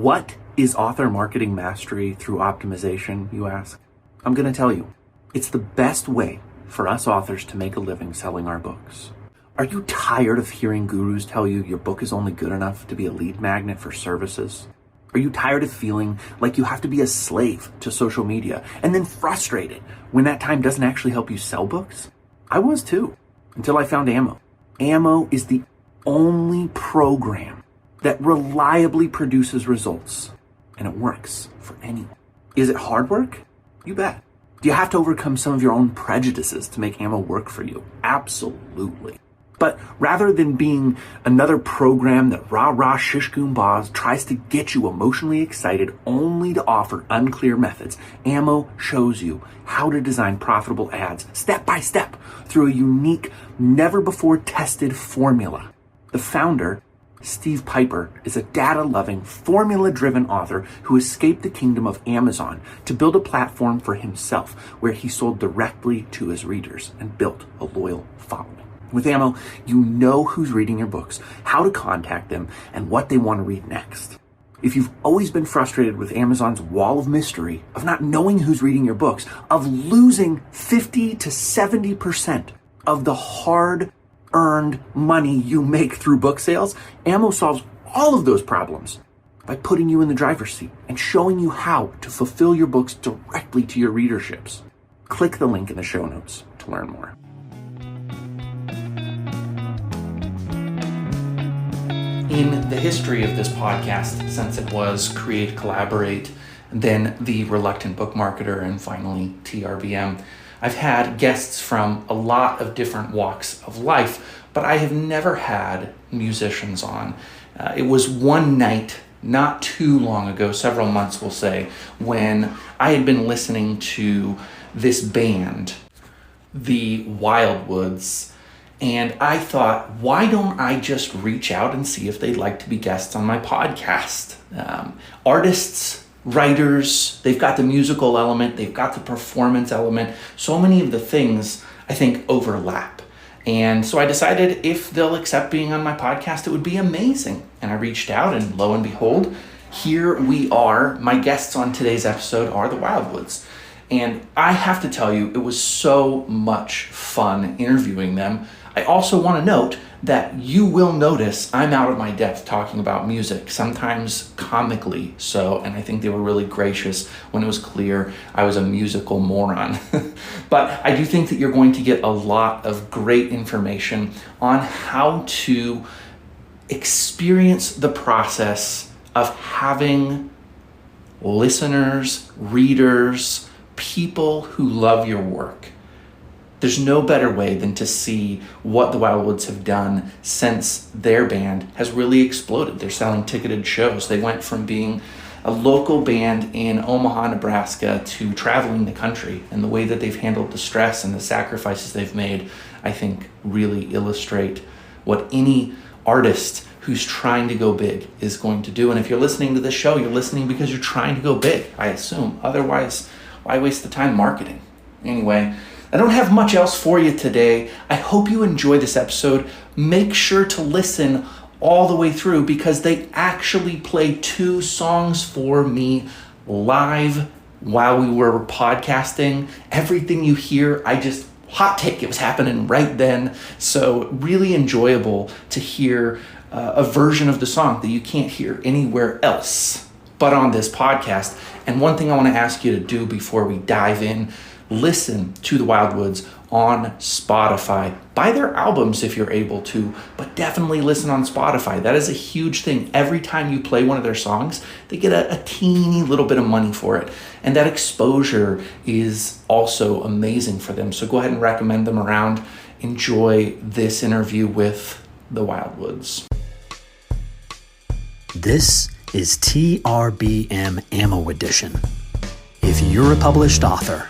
What is author marketing mastery through optimization, you ask? I'm going to tell you. It's the best way for us authors to make a living selling our books. Are you tired of hearing gurus tell you your book is only good enough to be a lead magnet for services? Are you tired of feeling like you have to be a slave to social media and then frustrated when that time doesn't actually help you sell books? I was too, until I found Ammo. Ammo is the only program that reliably produces results, and it works for anyone. Is it hard work? You bet. Do you have to overcome some of your own prejudices to make Ammo work for you? Absolutely. But rather than being another program that rah-rah shish-goom-bahs tries to get you emotionally excited only to offer unclear methods, Ammo shows you how to design profitable ads step by step through a unique, never-before-tested formula. The founder, Steve Piper, is a data-loving, formula-driven author who escaped the kingdom of Amazon to build a platform for himself where he sold directly to his readers and built a loyal following. With Ammo, you know who's reading your books, how to contact them, and what they want to read next. If you've always been frustrated with Amazon's wall of mystery, of not knowing who's reading your books, of losing 50 to 70% of the hard-earned money you make through book sales, Ammo solves all of those problems by putting you in the driver's seat and showing you how to fulfill your books directly to your readerships. Click the link in the show notes to learn more. In the history of this podcast, since it was Create, Collaborate, then The Reluctant Book Marketer, and finally TRBM, I've had guests from a lot of different walks of life, but I have never had musicians on. It was one night, not too long ago, several months we'll say, when I had been listening to this band, the Wildwoods, and I thought, why don't I just reach out and see if they'd like to be guests on my podcast? Artists, writers, they've got the musical element, they've got the performance element. So many of the things, I think, overlap. And so I decided if they'll accept being on my podcast, it would be amazing. And I reached out, and lo and behold, here we are. My guests on today's episode are the Wildwoods. And I have to tell you, it was so much fun interviewing them. I also want to note that you will notice I'm out of my depth talking about music, sometimes comically so, and I think they were really gracious when it was clear I was a musical moron. But I do think that you're going to get a lot of great information on how to experience the process of having listeners, readers, people who love your work. There's no better way than to see what the Wildwoods have done since their band has really exploded. They're selling ticketed shows. They went from being a local band in Omaha, Nebraska to traveling the country, and the way that they've handled the stress and the sacrifices they've made, I think, really illustrate what any artist who's trying to go big is going to do. And if you're listening to this show, you're listening because you're trying to go big, I assume. Otherwise, why waste the time marketing? Anyway, I don't have much else for you today. I hope you enjoy this episode. Make sure to listen all the way through because they actually play 2 songs for me live while we were podcasting. Everything you hear, hot take, it was happening right then. So really enjoyable to hear a version of the song that you can't hear anywhere else but on this podcast. And one thing I want to ask you to do before we dive in, listen to the Wildwoods on Spotify. Buy their albums if you're able to, but definitely listen on Spotify. That is a huge thing. Every time you play one of their songs, they get a teeny little bit of money for it. And that exposure is also amazing for them. So go ahead and recommend them around. Enjoy this interview with the Wildwoods. This is TRBM Ammo Edition. If you're a published author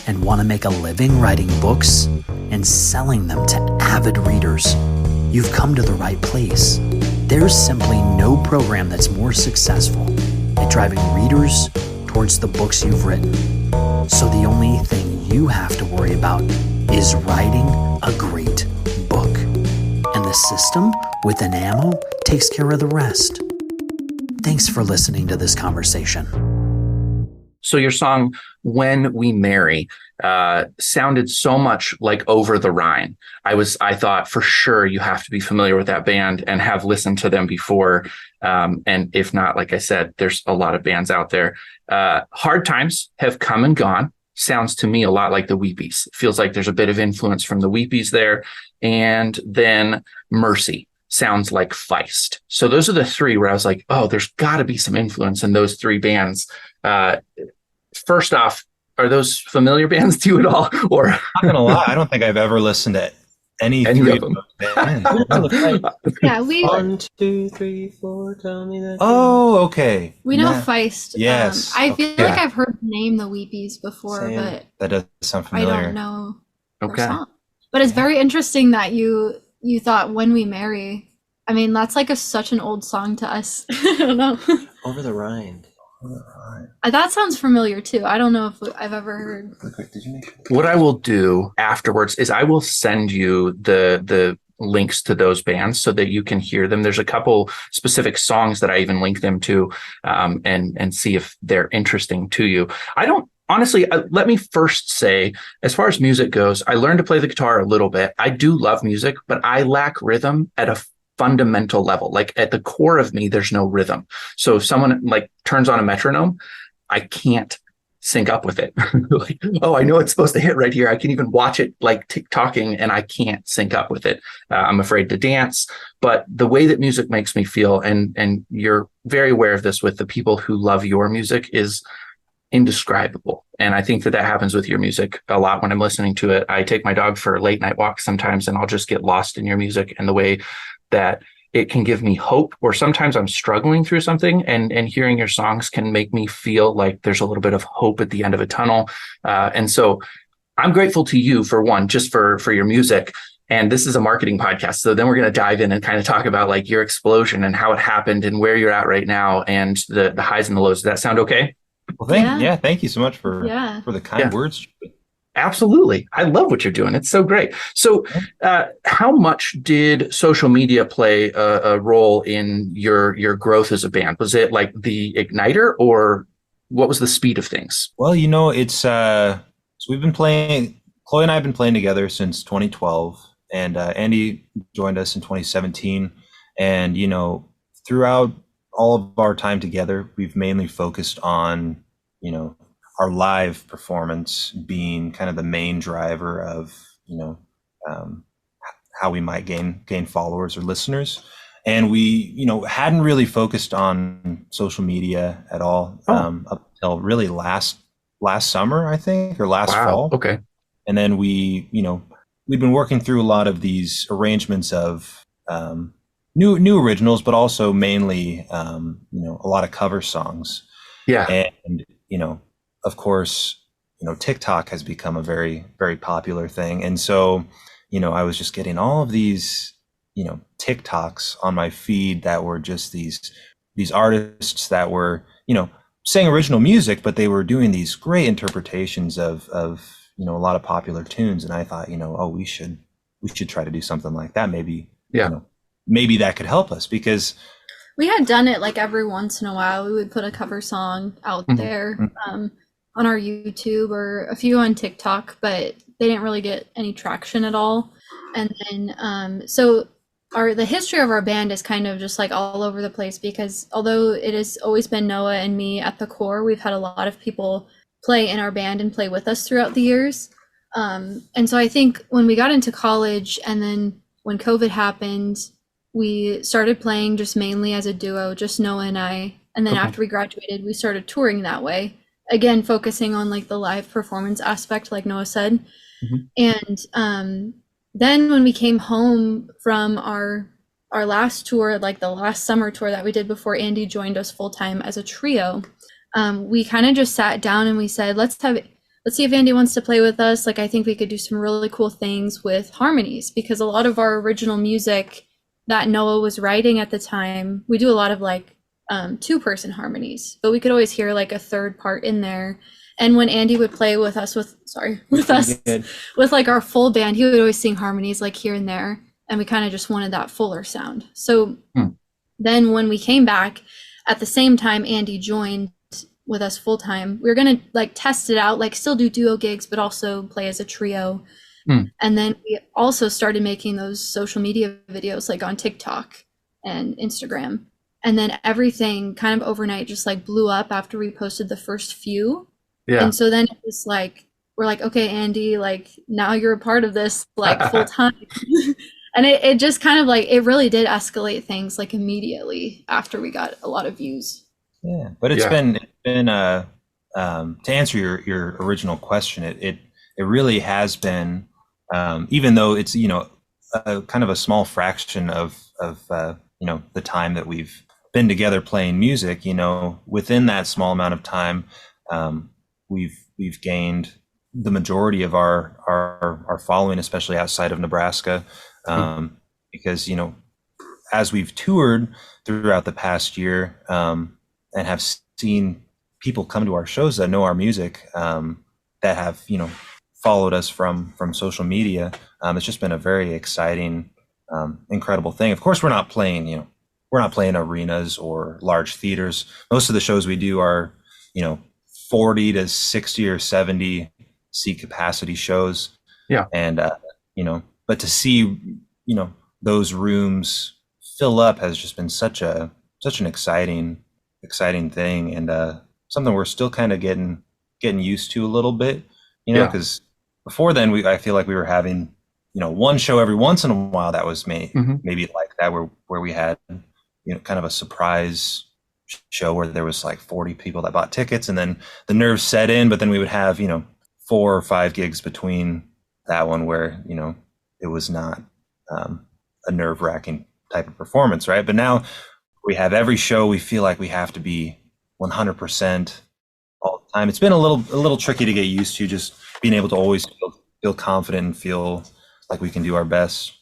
and want to make a living writing books and selling them to avid readers, you've come to the right place. There's simply no program that's more successful at driving readers towards the books you've written. So the only thing you have to worry about is writing a great book. And the system within Ammo takes care of the rest. Thanks for listening to this conversation. So your song, When We Marry, sounded so much like Over the Rhine. I thought for sure you have to be familiar with that band and have listened to them before. And if not, like I said, there's a lot of bands out there. Hard Times Have Come and Gone sounds to me a lot like the Weepies. It feels like there's a bit of influence from the Weepies there. And then Mercy sounds like Feist. So those are the three where I was like, oh, there's got to be some influence in those three bands. First off, are those familiar bands to you at all? Or I'm not gonna lie, I don't think I've ever listened to any three of them. Yeah, we 1, 2, 3, 4. Tell me that. Oh, okay. we know Feist. Yes. I feel Okay. like I've heard the name the Weepies before, Same. but That does sound I familiar. don't know their okay. song. But it's very interesting that you thought When We Marry. I mean, that's like such an old song to us. I don't know. Over the Rhine. That sounds familiar too. I don't know if I've ever heard. Did you make sure? What I will do afterwards is I will send you the links to those bands so that you can hear them. There's a couple specific songs that I even link them to, and see if they're interesting to you. I don't honestly, let me first say, as far as music goes, I learned to play the guitar a little bit. I do love music, but I lack rhythm at a fundamental level. Like at the core of me, there's no rhythm. So if someone like turns on a metronome, I can't sync up with it. Like, oh, I know it's supposed to hit right here. I can even watch it like tick-tocking and I can't sync up with it. I'm afraid to dance, but the way that music makes me feel, and you're very aware of this with the people who love your music, is indescribable. And I think that happens with your music a lot when I'm listening to it. I take my dog for late night walks sometimes, and I'll just get lost in your music and the way that it can give me hope, or sometimes I'm struggling through something, and hearing your songs can make me feel like there's a little bit of hope at the end of a tunnel. And so I'm grateful to you for one, just for your music. And this is a marketing podcast. So then we're going to dive in and kind of talk about like your explosion and how it happened and where you're at right now and the highs and the lows. Does that sound okay? Well, Yeah. thank you so much for the kind words. Absolutely. I love what you're doing. It's so great. So how much did social media play a role in your growth as a band? Was it like the igniter, or what was the speed of things? Well, it's so we've been playing, Chloe and I have been playing together since 2012, and Andy joined us in 2017. And, throughout all of our time together, we've mainly focused on, our live performance being kind of the main driver of, how we might gain followers or listeners. And we, hadn't really focused on social media at all up until really last summer, I think, or last fall. Okay. And then we'd been working through a lot of these arrangements of new originals, but also mainly, a lot of cover songs. Yeah. And, of course, TikTok has become a very, very popular thing. And so, I was just getting all of these, TikToks on my feed that were just these artists that were, saying original music, but they were doing these great interpretations of a lot of popular tunes. And I thought, we should try to do something like that. Maybe, maybe that could help us, because We had done it like every once in a while. We would put a cover song out there on our YouTube or a few on TikTok, but they didn't really get any traction at all. And then so the history of our band is kind of just like all over the place, because although it has always been Noah and me at the core, we've had a lot of people play in our band and play with us throughout the years. And so I think when we got into college, and then when COVID happened, we started playing just mainly as a duo, just Noah and I. And then after we graduated, we started touring that way, again, focusing on like the live performance aspect, like Noah said. And then when we came home from our last tour, like the last summer tour that we did before Andy joined us full time as a trio, we kind of just sat down and we said, let's see if Andy wants to play with us. Like, I think we could do some really cool things with harmonies, because a lot of our original music that Noah was writing at the time, we do a lot of like 2-person harmonies, but we could always hear like a third part in there. And when Andy would play with us with like our full band, he would always sing harmonies like here and there, and we kind of just wanted that fuller sound. So then when we came back, at the same time, Andy joined with us full time. We were gonna like test it out, like still do duo gigs, but also play as a trio. And then we also started making those social media videos like on TikTok and Instagram. And then everything kind of overnight just like blew up after we posted the first few. Yeah. And so then it was like, we're like, okay, Andy, like now you're a part of this like full time. And it just kind of like, it really did escalate things like immediately after we got a lot of views. Yeah, but it's been to answer your original question, it really has been, even though it's, you know, kind of a small fraction of you know, the time that we've been together playing music, you know, within that small amount of time, we've gained the majority of our following, especially outside of Nebraska, because, you know, as we've toured throughout the past year, and have seen people come to our shows that know our music, that have, you know, followed us from social media. It's just been a very exciting, incredible thing. Of course, we're not playing arenas or large theaters. Most of the shows we do are, you know, 40 to 60 or 70 seat capacity shows. Yeah. And, you know, but to see, you know, those rooms fill up has just been such an exciting thing, and something we're still kind of getting used to a little bit, you know, because before then I feel like we were having, you know, one show every once in a while that was maybe like that, where we had, you know, kind of a surprise show where there was like 40 people that bought tickets, and then the nerves set in, but then we would have, you know, 4 or 5 gigs between that one where, you know, it was not a nerve-wracking type of performance, right? But now we have every show, we feel like we have to be 100% all the time. It's been a little tricky to get used to, just being able to always feel confident and feel like we can do our best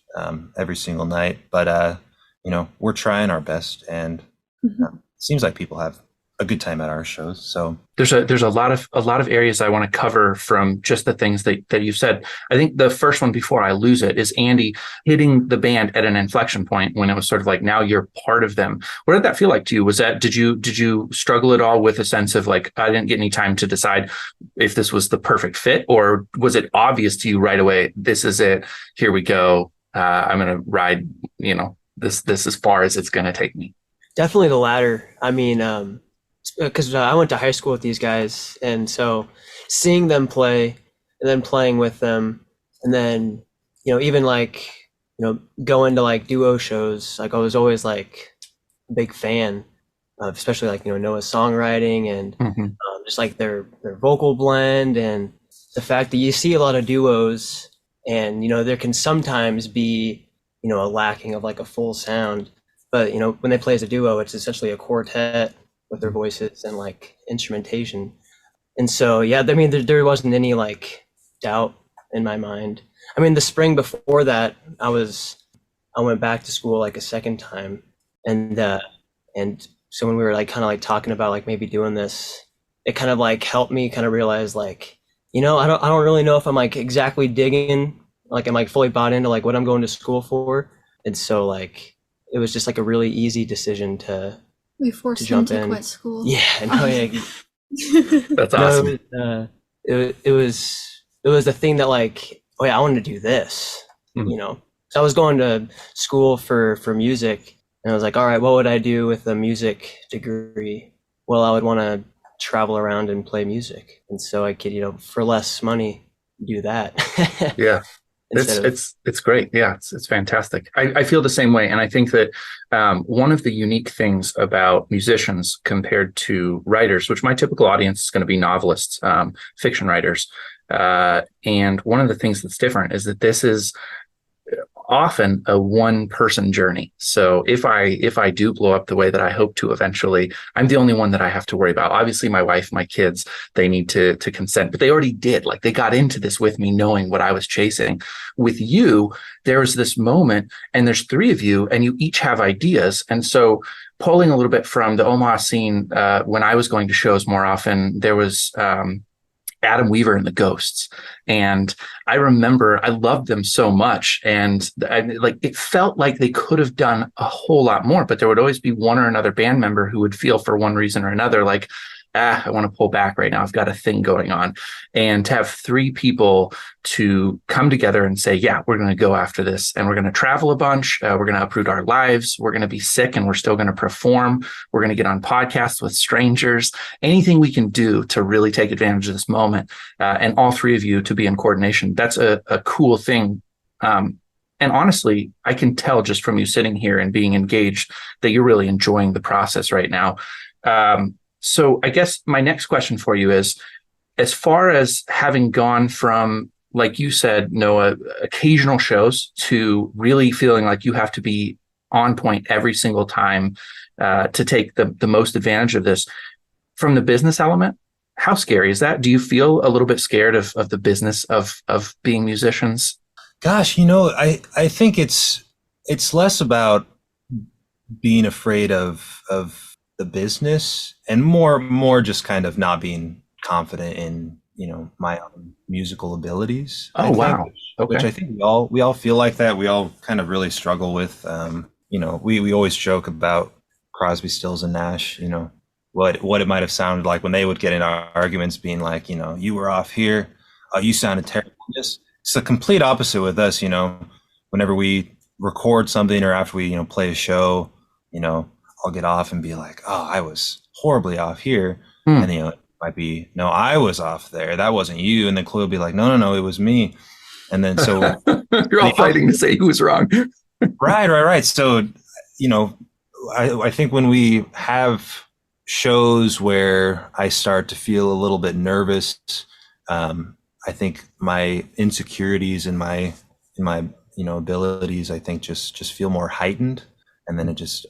every single night. But you know, we're trying our best, and it seems like people have a good time at our shows. So there's a lot of areas I want to cover from just the things that you said. I think the first one, before I lose it, is Andy hitting the band at an inflection point when it was sort of like, now you're part of them. What did that feel like to you? Was that, did you struggle at all with a sense of like, I didn't get any time to decide if this was the perfect fit, or was it obvious to you right away, this is it, here we go, I'm going to ride, you know, this as far as it's going to take me? Definitely the latter. I mean, because I went to high school with these guys, and so seeing them play and then playing with them, and then, you know, even like, you know, going to like duo shows, like I was always like a big fan of, especially like, you know, Noah's songwriting and just like their vocal blend, and the fact that you see a lot of duos, and, you know, there can sometimes be, you know, a lacking of like a full sound, but, you know, when they play as a duo, it's essentially a quartet with their voices and like instrumentation. And so, yeah, I mean, there wasn't any like doubt in my mind. I mean, the spring before that, I went back to school like a second time. And so when we were like kind of like talking about like maybe doing this, it kind of like helped me kind of realize like, you know, I don't really know if I'm like exactly digging, like I'm like fully bought into like what I'm going to school for. And so like, it was just like a really easy decision to forced him to quit school. Yeah, no, yeah. That's awesome. No, it was the thing that like, oh yeah, I wanted to do this, you know. So I was going to school for music, and I was like, all right, what would I do with a music degree? Well, I would want to travel around and play music, and so I could, you know, for less money, do that. Yeah. It's great. Yeah, it's fantastic. I feel the same way. And I think that one of the unique things about musicians compared to writers, which my typical audience is going to be novelists, fiction writers. And one of the things that's different is that this is often a one-person journey. So if I do blow up the way that I hope to eventually, I'm the only one that I have to worry about. Obviously, my wife, my kids, they need to consent, but they already did. Like, they got into this with me knowing what I was chasing. With you, there's this moment, and there's 3 of you, and you each have ideas. And so pulling a little bit from the Omaha scene, when I was going to shows more often, there was Adam Weaver and the Ghosts. And I remember I loved them so much. And it felt like they could have done a whole lot more, but there would always be one or another band member who would feel for one reason or another, like, I want to pull back right now. I've got a thing going on. And to have 3 people to come together and say, yeah, we're going to go after this, and we're going to travel a bunch. We're going to uproot our lives. We're going to be sick, and we're still going to perform. We're going to get on podcasts with strangers. Anything we can do to really take advantage of this moment. And all 3 of you to be in coordination. That's a cool thing. And honestly, I can tell just from you sitting here and being engaged that you're really enjoying the process right now. So I guess my next question for you is, as far as having gone from, like you said, Noah, occasional shows to really feeling like you have to be on point every single time to take the most advantage of this, from the business element, how scary is that? Do you feel a little bit scared of the business of being musicians? Gosh, I think it's less about being afraid of the business, and more just kind of not being confident in my own musical abilities. Oh, wow. Okay. Which I think we all feel like that. We all kind of really struggle with. We always joke about Crosby, Stills, and Nash. What it might have sounded like when they would get in arguments, being like, you were off here, you sounded terrible. It's the complete opposite with us. Whenever we record something or after we play a show, I'll get off and be like, oh, I was horribly off here. And, it might be, no, I was off there. That wasn't you. And then Chloe will be like, no, it was me. And then so you're all fighting to say who's wrong. Right. So, I think when we have shows where I start to feel a little bit nervous, I think my insecurities and my abilities, I think just feel more heightened. And then it just,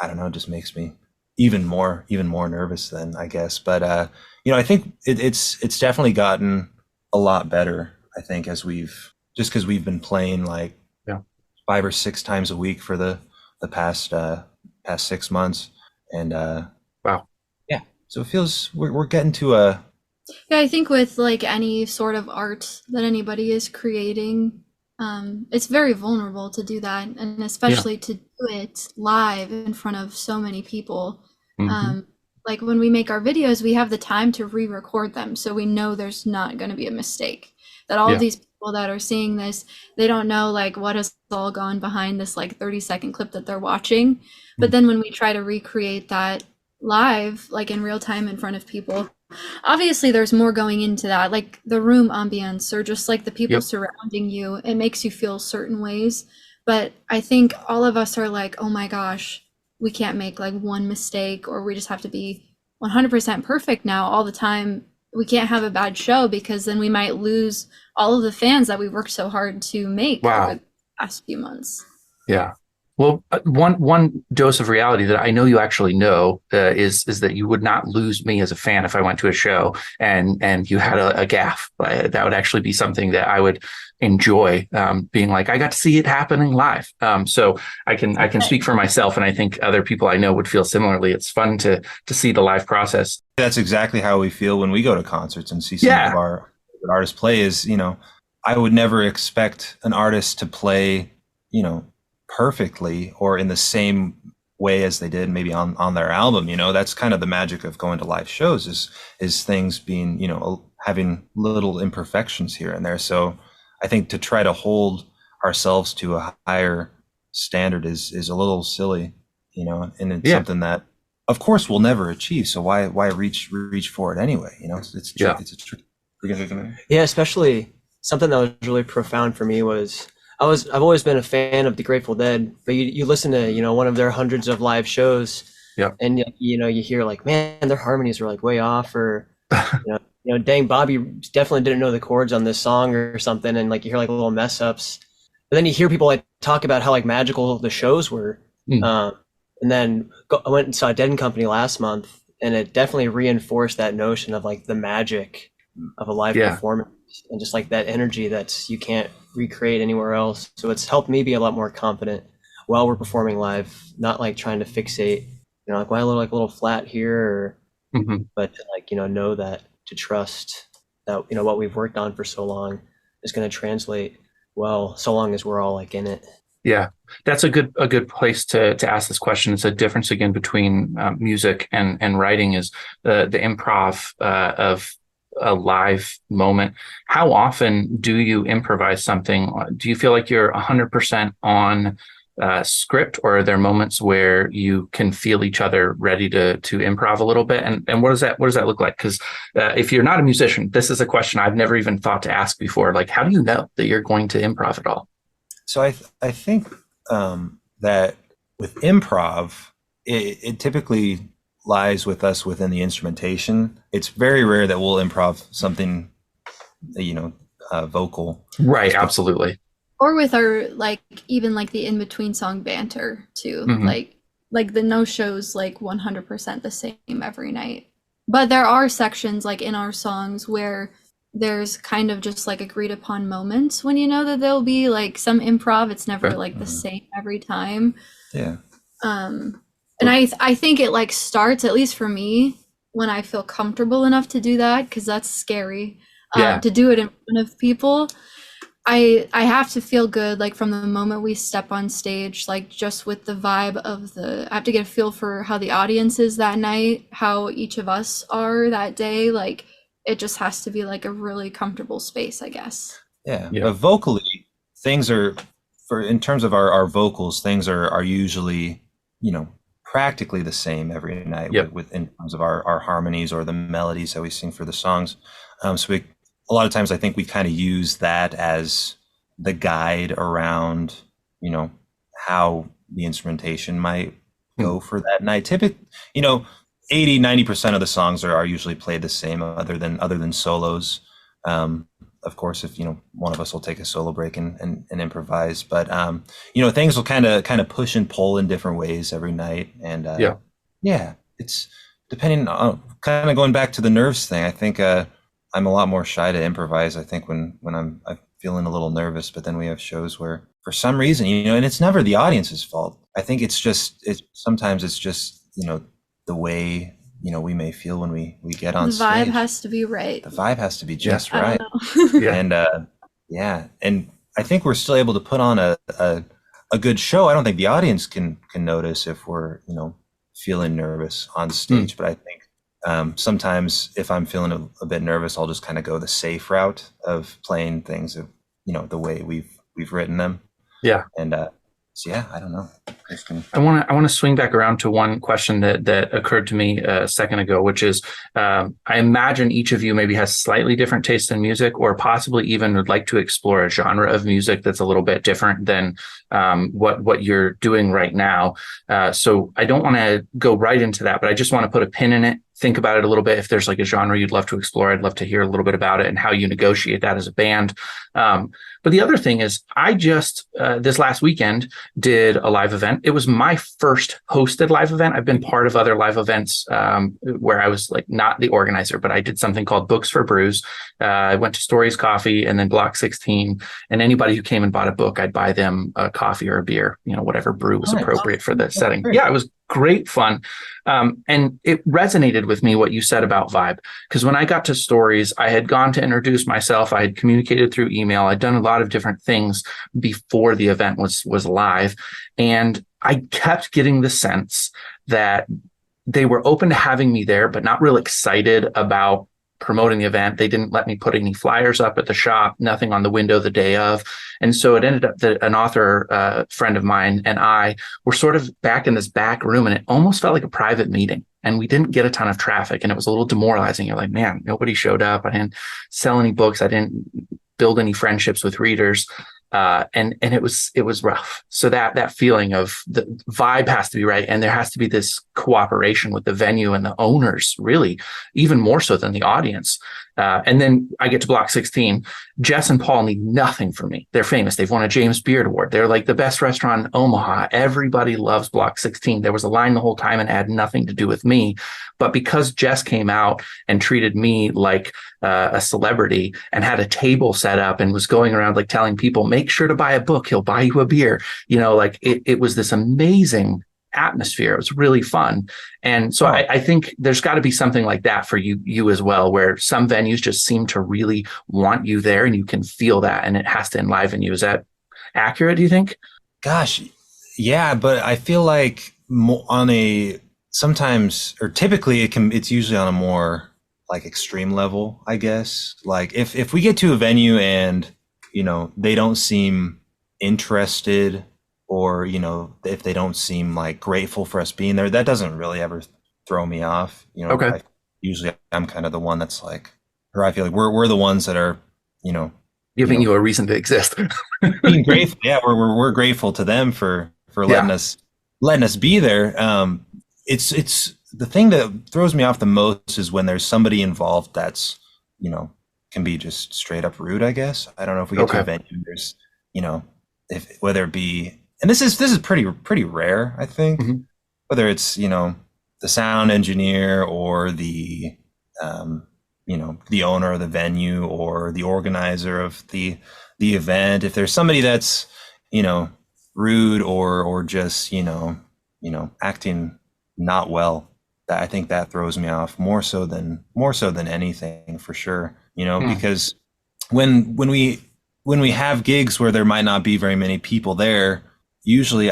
I don't know, just makes me even more nervous then, I guess. But, I think it's definitely gotten a lot better, I think, because we've been playing like 5 or 6 times a week for the past 6 months. And, wow. Yeah. So it feels we're getting to a. Yeah, I think with like any sort of art that anybody is creating, it's very vulnerable to do that, and especially to do it live in front of so many people. Like when we make our videos, we have the time to re-record them, so we know there's not going to be a mistake. That all of these people that are seeing this, they don't know like what has all gone behind this like 30-second clip that they're watching. But then when we try to recreate that live, like in real time in front of people, obviously there's more going into that, like the room ambience or just like the people surrounding you. It makes you feel certain ways. But I think all of us are like, oh my gosh, we can't make like one mistake, or we just have to be 100% perfect now all the time. We can't have a bad show, because then we might lose all of the fans that we worked so hard to make over the past few months. Yeah. Well, one dose of reality that I know you actually know is that you would not lose me as a fan if I went to a show and you had a gaffe. That would actually be something that I would enjoy, being like, I got to see it happening live. So I can speak for myself, and I think other people I know would feel similarly. It's fun to see the live process. That's exactly how we feel when we go to concerts and see some of our artists play. Is I would never expect an artist to play perfectly or in the same way as they did maybe on their album. That's kind of the magic of going to live shows is things being having little imperfections here and there. So I think to try to hold ourselves to a higher standard is a little silly, and it's something that of course we'll never achieve. So why reach for it anyway? It's a trick. Yeah, especially something that was really profound for me was I've always been a fan of the Grateful Dead, but you listen to, one of their hundreds of live shows, and you hear like, man, their harmonies are like way off, or dang, Bobby definitely didn't know the chords on this song or something, and like you hear like little mess ups. But then you hear people like talk about how like magical the shows were. And then I went and saw Dead & Company last month, and it definitely reinforced that notion of like the magic of a live performance, and just like that energy that you can't recreate anywhere else. So it's helped me be a lot more confident while we're performing live, not like trying to fixate, like why a little flat here, or but like know that to trust that, you know, what we've worked on for so long is going to translate well, so long as we're all like in it. Yeah, that's a good place to ask this question. It's a difference again between music and writing is the improv of a live moment. How often do you improvise something? Do you feel like you're 100% on script, or are there moments where you can feel each other ready to improv a little bit? And what does that look like? Because if you're not a musician, this is a question I've never even thought to ask before. Like, how do you know that you're going to improv at all? So I think that with improv, it typically lies with us within the instrumentation. It's very rare that we'll improv something, vocal. Right, absolutely. Or with our, like, even like the in-between song banter too. Mm-hmm. Like the no-show's like 100% the same every night. But there are sections like in our songs where there's kind of just like agreed upon moments when you know that there'll be like some improv. It's never like the same every time. Yeah. And I think it like starts, at least for me, when I feel comfortable enough to do that, because that's scary. To do it in front of people. I have to feel good, like from the moment we step on stage, like just with the vibe of I have to get a feel for how the audience is that night, how each of us are that day. Like, it just has to be like a really comfortable space, I guess. Yeah. But vocally, things are, in terms of our vocals, things are usually, practically the same every night with in terms of our harmonies or the melodies that we sing for the songs. So a lot of times I think we kind of use that as the guide around, how the instrumentation might go for that night. Typically, 80-90% of the songs are usually played the same, other than solos. Of course, if one of us will take a solo break and improvise, but things will kind of push and pull in different ways every night. And it's depending on, kind of going back to the nerves thing. I think I'm a lot more shy to improvise. I think when I'm feeling a little nervous, but then we have shows where for some reason, and it's never the audience's fault. I think sometimes it's just the way we may feel when we get on stage. The vibe has to be right. The vibe has to be just right. And and I think we're still able to put on a good show. I don't think the audience can notice if we're feeling nervous on stage, but I think sometimes if I'm feeling a bit nervous, I'll just kind of go the safe route of playing things the way we've written them. Yeah. And I don't know. I want to swing back around to one question that occurred to me a second ago, which is, I imagine each of you maybe has slightly different tastes in music, or possibly even would like to explore a genre of music that's a little bit different than what you're doing right now. So I don't want to go right into that, but I just want to put a pin in it. Think about it a little bit. If there's like a genre you'd love to explore, I'd love to hear a little bit about it and how you negotiate that as a band. But the other thing is, I just this last weekend did a live event. It was my first hosted live event. I've been part of other live events where I was like not the organizer, but I did something called Books for Brews. I went to Stories Coffee and then Block 16, and anybody who came and bought a book, I'd buy them a coffee or a beer, whatever brew was appropriate for the setting. Yeah, it was great fun. And it resonated with me what you said about vibe, because when I got to Stories, I had gone to introduce myself. I had communicated through email. I'd done a lot of different things before the event was live. And I kept getting the sense that they were open to having me there, but not real excited about promoting the event. They didn't let me put any flyers up at the shop, nothing on the window the day of. And so it ended up that an author friend of mine and I were sort of back in this back room, and it almost felt like a private meeting, and we didn't get a ton of traffic, and it was a little demoralizing. You're like, man, nobody showed up. I didn't sell any books. I didn't build any friendships with readers. And it was rough. So that feeling of the vibe has to be right, and there has to be this cooperation with the venue and the owners, really, even more so than the audience. And then I get to Block 16. Jess and Paul need nothing from me. They're famous. They've won a James Beard Award. They're like the best restaurant in Omaha. Everybody loves Block 16. There was a line the whole time and it had nothing to do with me. But because Jess came out and treated me like a celebrity and had a table set up and was going around like telling people, make sure to buy a book, he'll buy you a beer. It was this amazing atmosphere. It was really fun. And so I think there's got to be something like that for you as well, where some venues just seem to really want you there and you can feel that and it has to enliven you. Is that accurate, do you think? Gosh, yeah, but I feel like typically it's usually on a more like extreme level, I guess. Like if we get to a venue and, they don't seem interested, or, if they don't seem like grateful for us being there, that doesn't really ever throw me off. Okay. Usually I'm kind of the one that's like, or I feel like we're the ones that are, giving you a reason to exist. being grateful. Yeah. We're grateful to them for letting us be there. It's the thing that throws me off the most is when there's somebody involved that's, can be just straight up rude, I guess. I don't know if we get to a venue, there's, whether it be, and this is pretty rare, I think, whether it's, the sound engineer or the, the owner of the venue or the organizer of the event. If there's somebody that's, rude or just, acting not well, that I think that throws me off more so than anything, for sure. Because when we have gigs where there might not be very many people there, usually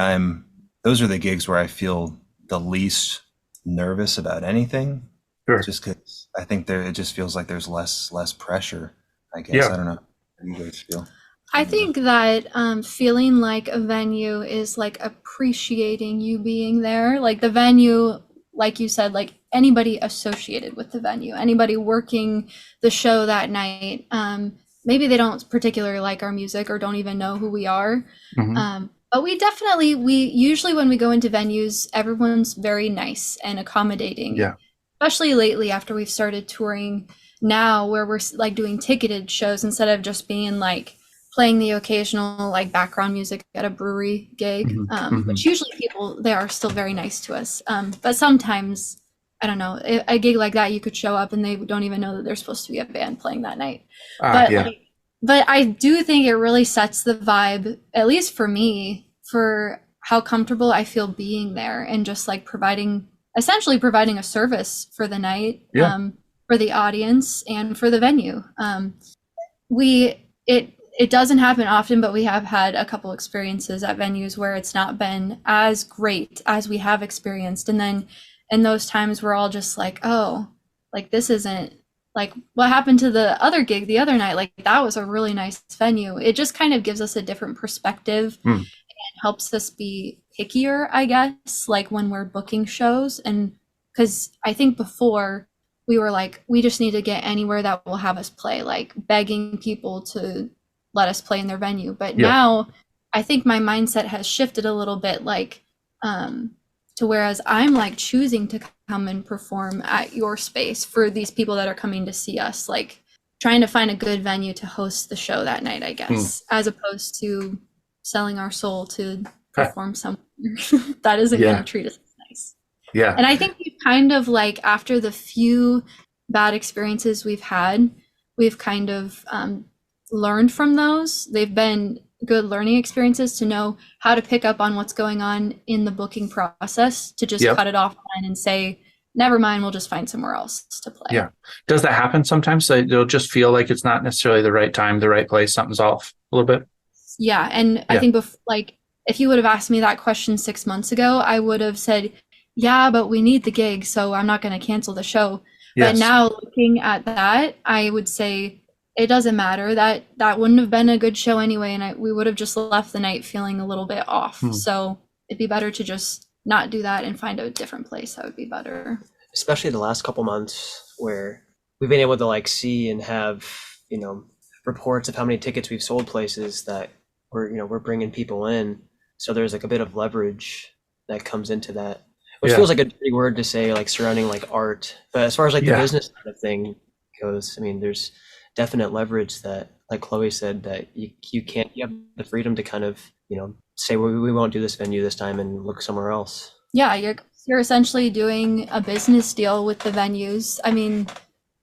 those are the gigs where I feel the least nervous about anything. Sure. Just because I think it just feels like there's less pressure, I guess. I don't know how you guys feel. I think that feeling like a venue is like appreciating you being there. Like the venue, like you said, like anybody associated with the venue, anybody working the show that night, maybe they don't particularly like our music or don't even know who we are. But we usually when we go into venues, everyone's very nice and accommodating. Yeah. Especially lately after we've started touring now, where we're like doing ticketed shows instead of just being like playing the occasional like background music at a brewery gig, which usually they are still very nice to us. But sometimes, I don't know, a gig like that, you could show up and they don't even know that there's supposed to be a band playing that night. But I do think it really sets the vibe, at least for me, for how comfortable I feel being there and just like essentially providing a service for the night, for the audience and for the venue. It doesn't happen often, but we have had a couple experiences at venues where it's not been as great as we have experienced. And then in those times, we're all just like, oh, like this isn't like what happened to the other gig the other night. Like that was a really nice venue. It just kind of gives us a different perspective and helps us be pickier, I guess, like when we're booking shows. And because I think before we were like, we just need to get anywhere that will have us play, like begging people to let us play in their venue. But now I think my mindset has shifted a little bit, like to whereas I'm like choosing to come and perform at your space for these people that are coming to see us, like trying to find a good venue to host the show that night, I guess, as opposed to selling our soul to perform somewhere that isn't going to treat us nice. Yeah. And I think we've kind of like, after the few bad experiences we've had, we've kind of learned from those. They've been good learning experiences to know how to pick up on what's going on in the booking process, to just cut it offline and say, never mind, we'll just find somewhere else to play. Yeah. Does that happen sometimes? So it'll just feel like it's not necessarily the right time, the right place, something's off a little bit? Yeah. And I think if you would have asked me that question 6 months ago, I would have said, yeah, but we need the gig, so I'm not going to cancel the show. Yes. But now looking at that, I would say it doesn't matter. That wouldn't have been a good show anyway, and we would have just left the night feeling a little bit off. So it'd be better to just not do that and find a different place. That would be better. Especially the last couple months where we've been able to like see and have, reports of how many tickets we've sold places that we're bringing people in. So there's like a bit of leverage that comes into that, which feels like a dirty word to say, like surrounding like art. But as far as like the business side of thing goes, I mean, there's definite leverage that, like Chloe said, that you have the freedom to kind of, say, well, we won't do this venue this time and look somewhere else. Yeah, you're essentially doing a business deal with the venues. I mean,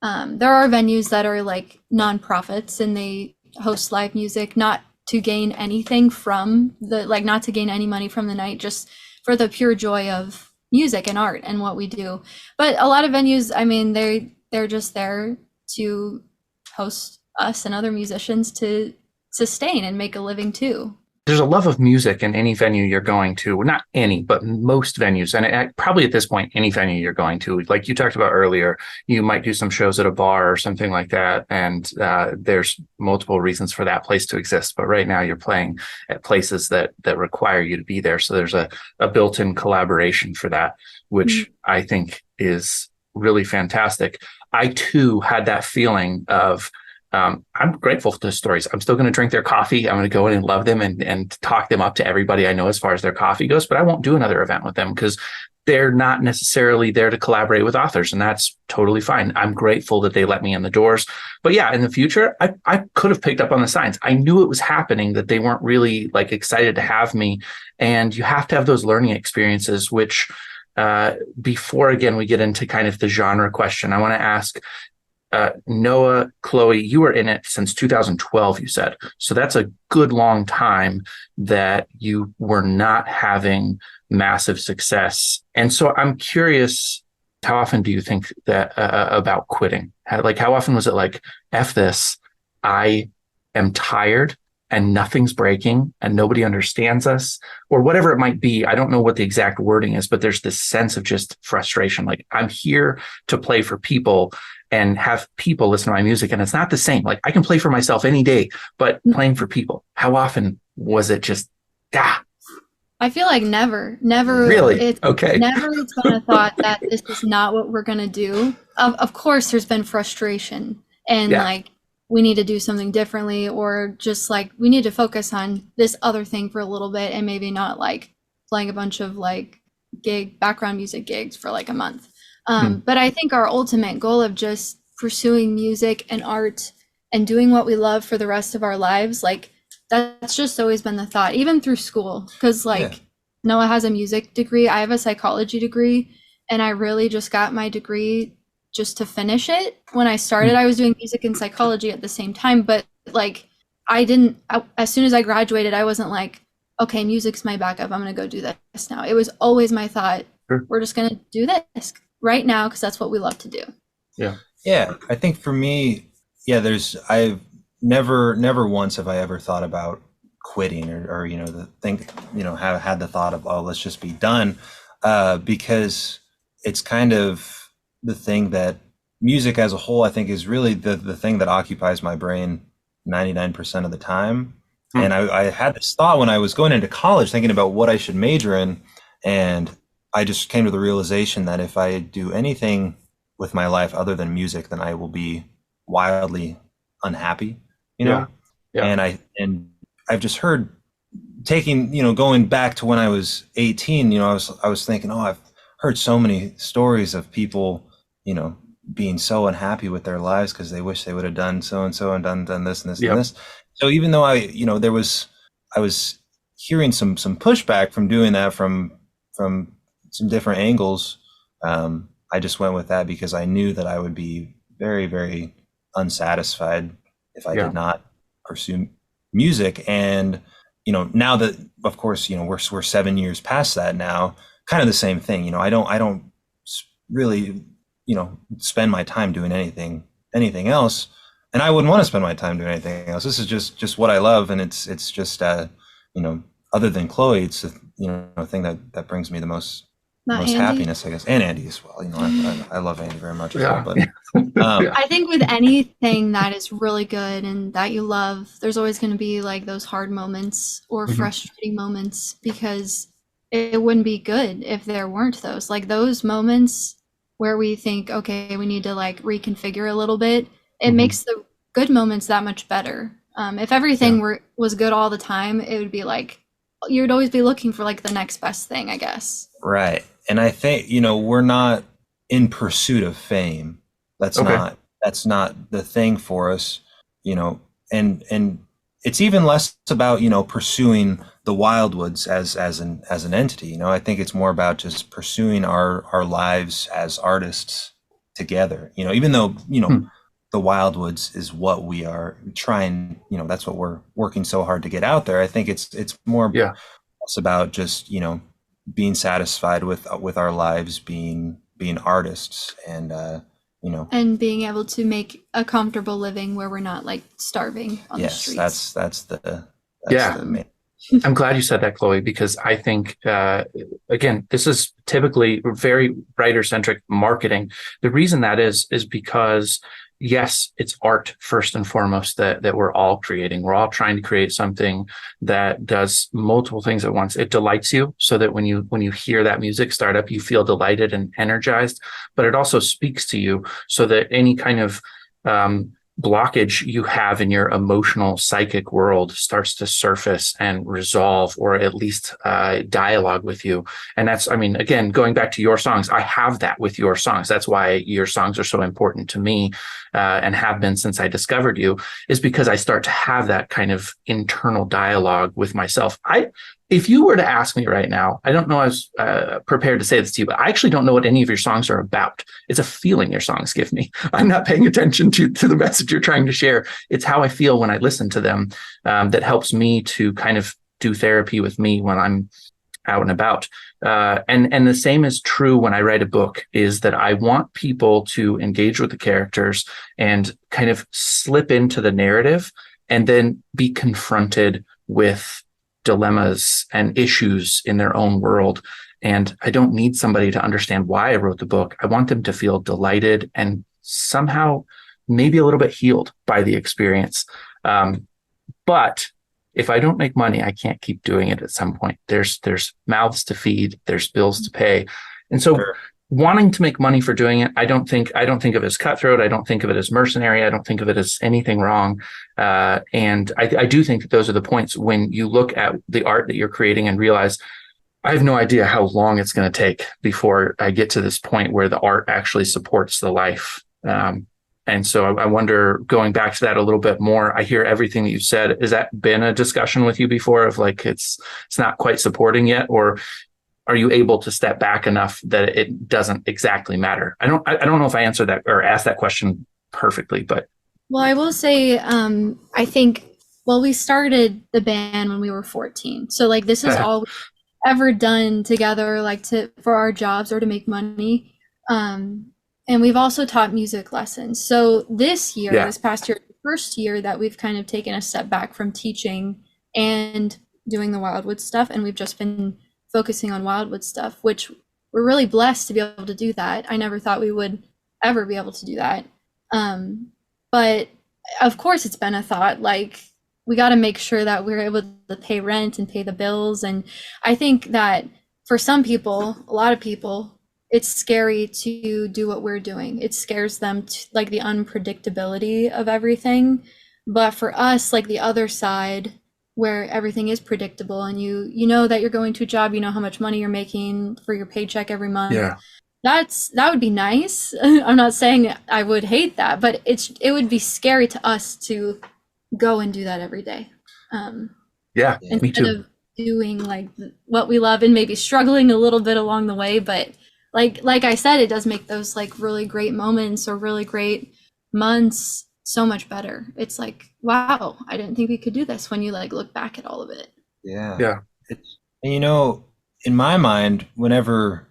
there are venues that are like nonprofits and they host live music, not to gain anything from not to gain any money from the night, just for the pure joy of music and art and what we do. But a lot of venues, I mean, they're just there to host us and other musicians to sustain and make a living too. There's a love of music in any venue you're going to. Well, not any, but most venues. And probably at this point, any venue you're going to. Like you talked about earlier, you might do some shows at a bar or something like that. And there's multiple reasons for that place to exist. But right now you're playing at places that require you to be there. So there's a built-in collaboration for that, which I think is really fantastic. I too had that feeling of, I'm grateful for those stories. I'm still going to drink their coffee. I'm going to go in and love them and talk them up to everybody I know as far as their coffee goes, but I won't do another event with them because they're not necessarily there to collaborate with authors, and that's totally fine. I'm grateful that they let me in the doors. But yeah, in the future, I could have picked up on the signs. I knew it was happening, that they weren't really like excited to have me. And you have to have those learning experiences, which before, again, we get into kind of the genre question, I want to ask, Noah, Chloe, you were in it since 2012, you said. So that's a good long time that you were not having massive success. And so I'm curious, how often do you think that about quitting? How often was it like, F this, I am tired and nothing's breaking and nobody understands us, or whatever it might be? I don't know what the exact wording is, but there's this sense of just frustration. Like, I'm here to play for people and have people listen to my music. And it's not the same. Like, I can play for myself any day, but playing for people, how often was it just, I feel like never. Really? Okay. Never it's been a thought that this is not what we're going to do. Of course, there's been frustration and like, we need to do something differently, or just like, we need to focus on this other thing for a little bit and maybe not like playing a bunch of like background music gigs for like a month. But I think our ultimate goal of just pursuing music and art and doing what we love for the rest of our lives, like that's just always been the thought, even through school. Because like Noah has a music degree, I have a psychology degree, and I really just got my degree just to finish it. When I started, I was doing music and psychology at the same time, but like as soon as I graduated, I wasn't like, okay, music's my backup, I'm going to go do this now. It was always my thought, we're just going to do this right now because that's what we love to do. Yeah. I think for me, I've never once have I ever thought about quitting or have had the thought of, oh, let's just be done, because it's kind of the thing that music as a whole, I think, is really the thing that occupies my brain 99% of the time. And I had this thought when I was going into college, thinking about what I should major in, and I just came to the realization that if I do anything with my life other than music, then I will be wildly unhappy, you know? And I've just heard going back to when I was 18, I was thinking, I've heard so many stories of people, being so unhappy with their lives because they wish they would have done so-and-so and done this and this and this. So even though I was hearing some pushback from doing that from some different angles, I just went with that because I knew that I would be very, very unsatisfied if I did not pursue music. And, now that, of course, we're 7 years past that now, kind of the same thing. I don't really, spend my time doing anything else. And I wouldn't want to spend my time doing anything else. This is just what I love. And it's just, other than Chloe, it's a thing that brings me the most happiness, I guess, and Andy as well. I love Andy very much as well. But I think with anything that is really good and that you love, there's always going to be like those hard moments or frustrating moments, because it wouldn't be good if there weren't those. Like those moments where we think, okay, we need to like reconfigure a little bit. It makes the good moments that much better. If everything was good all the time, it would be like, you'd always be looking for like the next best thing, I guess. Right. And I think, we're not in pursuit of fame. That's not the thing for us, and it's even less about, pursuing the Wildwoods as an entity. I think it's more about just pursuing our lives as artists together, even though, the Wildwoods is what we are trying, that's what we're working so hard to get out there. I think it's more about just, being satisfied with our lives being artists, and and being able to make a comfortable living where we're not like starving on the streets. That's the main. I'm glad you said that, Chloe, because I think, again, this is typically very writer-centric marketing. The reason that is because, yes, it's art first and foremost that we're all creating. We're all trying to create something that does multiple things at once. It delights you so that when you hear that music start up, you feel delighted and energized, but it also speaks to you so that any kind of blockage you have in your emotional psychic world starts to surface and resolve, or at least dialogue with you. And that's, I mean, again, going back to your songs, I have that with your songs. That's why your songs are so important to me, and have been since I discovered you, is because I start to have that kind of internal dialogue with myself. If you were to ask me right now, I don't know I was prepared to say this to you, but I actually don't know what any of your songs are about. It's a feeling your songs give me. I'm not paying attention to the message you're trying to share. It's how I feel when I listen to them, that helps me to kind of do therapy with me when I'm out and about. And the same is true when I write a book, is that I want people to engage with the characters and kind of slip into the narrative and then be confronted with dilemmas and issues in their own world. And I don't need somebody to understand why I wrote the book. I want them to feel delighted and somehow maybe a little bit healed by the experience. But if I don't make money, I can't keep doing it at some point. There's mouths to feed, there's bills to pay. And so wanting to make money for doing it, I don't think of it as cutthroat. I don't think of it as mercenary. I don't think of it as anything wrong. And I do think that those are the points when you look at the art that you're creating and realize, I have no idea how long it's going to take before I get to this point where the art actually supports the life. And so I wonder, going back to that a little bit more, I hear everything that you've said. Has that been a discussion with you before of like, it's not quite supporting yet? Or are you able to step back enough that it doesn't exactly matter? I don't know if I answered that or asked that question perfectly, but. Well, I will say, I think, we started the band when we were 14. So like, this is all we've ever done together, like for our jobs or to make money. And we've also taught music lessons. So this past year, the first year that we've kind of taken a step back from teaching and doing the Wildwoods stuff. And we've just been focusing on Wildwoods stuff, which we're really blessed to be able to do that. I never thought we would ever be able to do that. But of course it's been a thought, like we got to make sure that we're able to pay rent and pay the bills. And I think that for some people, a lot of people, it's scary to do what we're doing. It scares them to, like, the unpredictability of everything. But for us, like the other side where everything is predictable and you know that you're going to a job, you know how much money you're making for your paycheck every month. Yeah. That would be nice. I'm not saying I would hate that, but it would be scary to us to go and do that every day. Me too. Of doing like what we love and maybe struggling a little bit along the way, but like I said, it does make those like really great moments or really great months so much better. It's like, wow, I didn't think we could do this when you like look back at all of it. Yeah. And in my mind, whenever,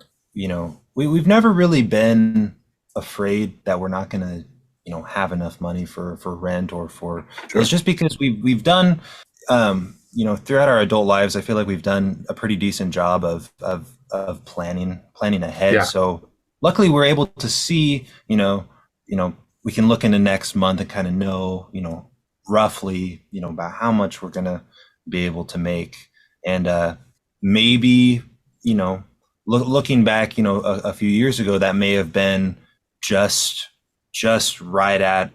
we've never really been afraid that we're not going to, have enough money for rent or for, it's just because we've done, throughout our adult lives, I feel like we've done a pretty decent job of planning ahead. Yeah. So luckily we're able to see, we can look into next month and kind of know, roughly, about how much we're going to be able to make. And maybe, looking back, a few years ago, that may have been just right at,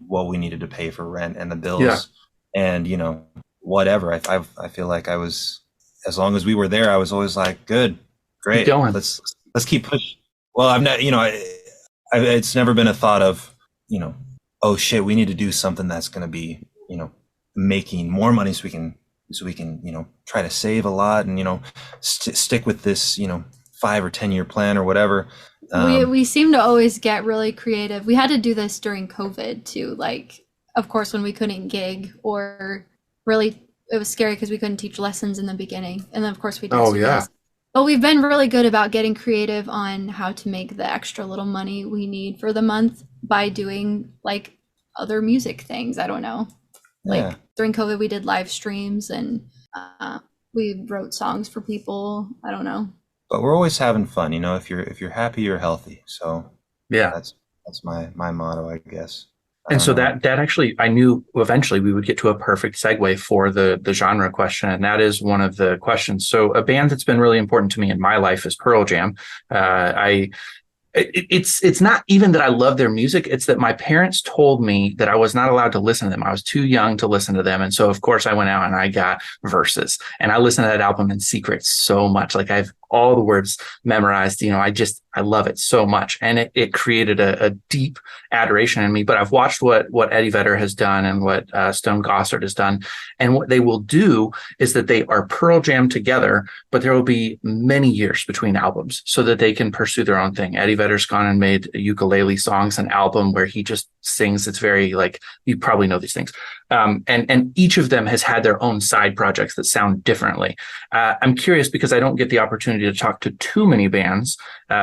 what we needed to pay for rent and the bills. Yeah. And, whatever. I feel like I was, as long as we were there, I was always like, good, great. Let's keep pushing. Well, I've not, it's never been a thought of, oh shit, we need to do something that's going to be, making more money so we can, try to save a lot and, stick with this, 5 or 10 year plan or whatever. We seem to always get really creative. We had to do this during COVID too. Like, of course, when we couldn't gig or really, it was scary because we couldn't teach lessons in the beginning. And then of course we did. But we've been really good about getting creative on how to make the extra little money we need for the month by doing like other music things. I don't know. Like during COVID, we did live streams and we wrote songs for people. I don't know. But we're always having fun, you know. If you're happy, you're healthy. So yeah, that's my motto, I guess. And so that actually, I knew eventually we would get to a perfect segue for the genre question, and that is one of the questions. So a band that's been really important to me in my life is Pearl Jam. It's not even that I love their music. It's that my parents told me that I was not allowed to listen to them. I was too young to listen to them. And so, of course, I went out and I got Versus. And I listened to that album in secret so much. Like I've all the words memorized. You know, I love it so much. And it created a deep adoration in me. But I've watched what Eddie Vedder has done and what Stone Gossard has done. And what they will do is that they are Pearl Jam together, but there will be many years between albums so that they can pursue their own thing. Eddie Vedder's gone and made Ukulele Songs, an album where he just sings. It's very like, you probably know these things. And each of them has had their own side projects that sound differently. I'm curious because I don't get the opportunity to talk to too many bands.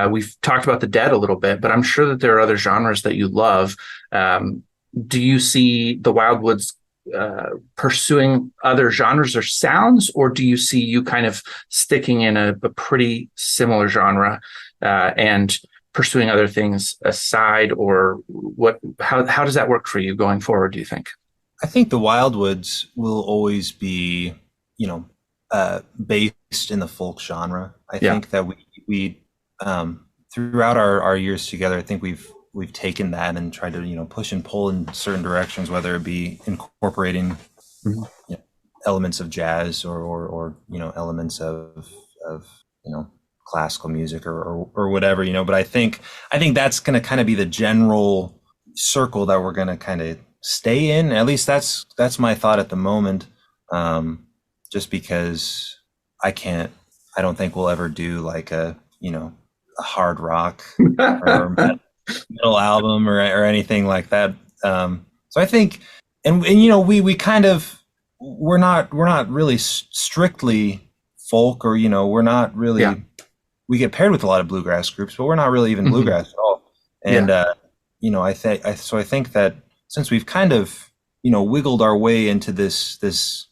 We've talked about the Dead a little bit, but I'm sure that there are other genres that you love. Do you see the Wildwoods pursuing other genres or sounds, or do you see you kind of sticking in a pretty similar genre and pursuing other things aside, or how does that work for you going forward, do you think? I think the Wildwoods will always be, you know, based in the folk genre. I think that we throughout our years together, I think we've taken that and tried to, you know, push and pull in certain directions, whether it be incorporating you know, elements of jazz or you know, elements of you know, classical music or whatever, you know. But I think that's going to kind of be the general circle that we're going to kind of stay in. At least that's my thought at the moment. Just because I don't think we'll ever do like a, you know, a hard rock or metal album or anything like that. So I think, and you know, we kind of, we're not really strictly folk, or, you know, we're not really, we get paired with a lot of bluegrass groups, but we're not really even bluegrass at all. And, you know, I think that since we've kind of, you know, wiggled our way into this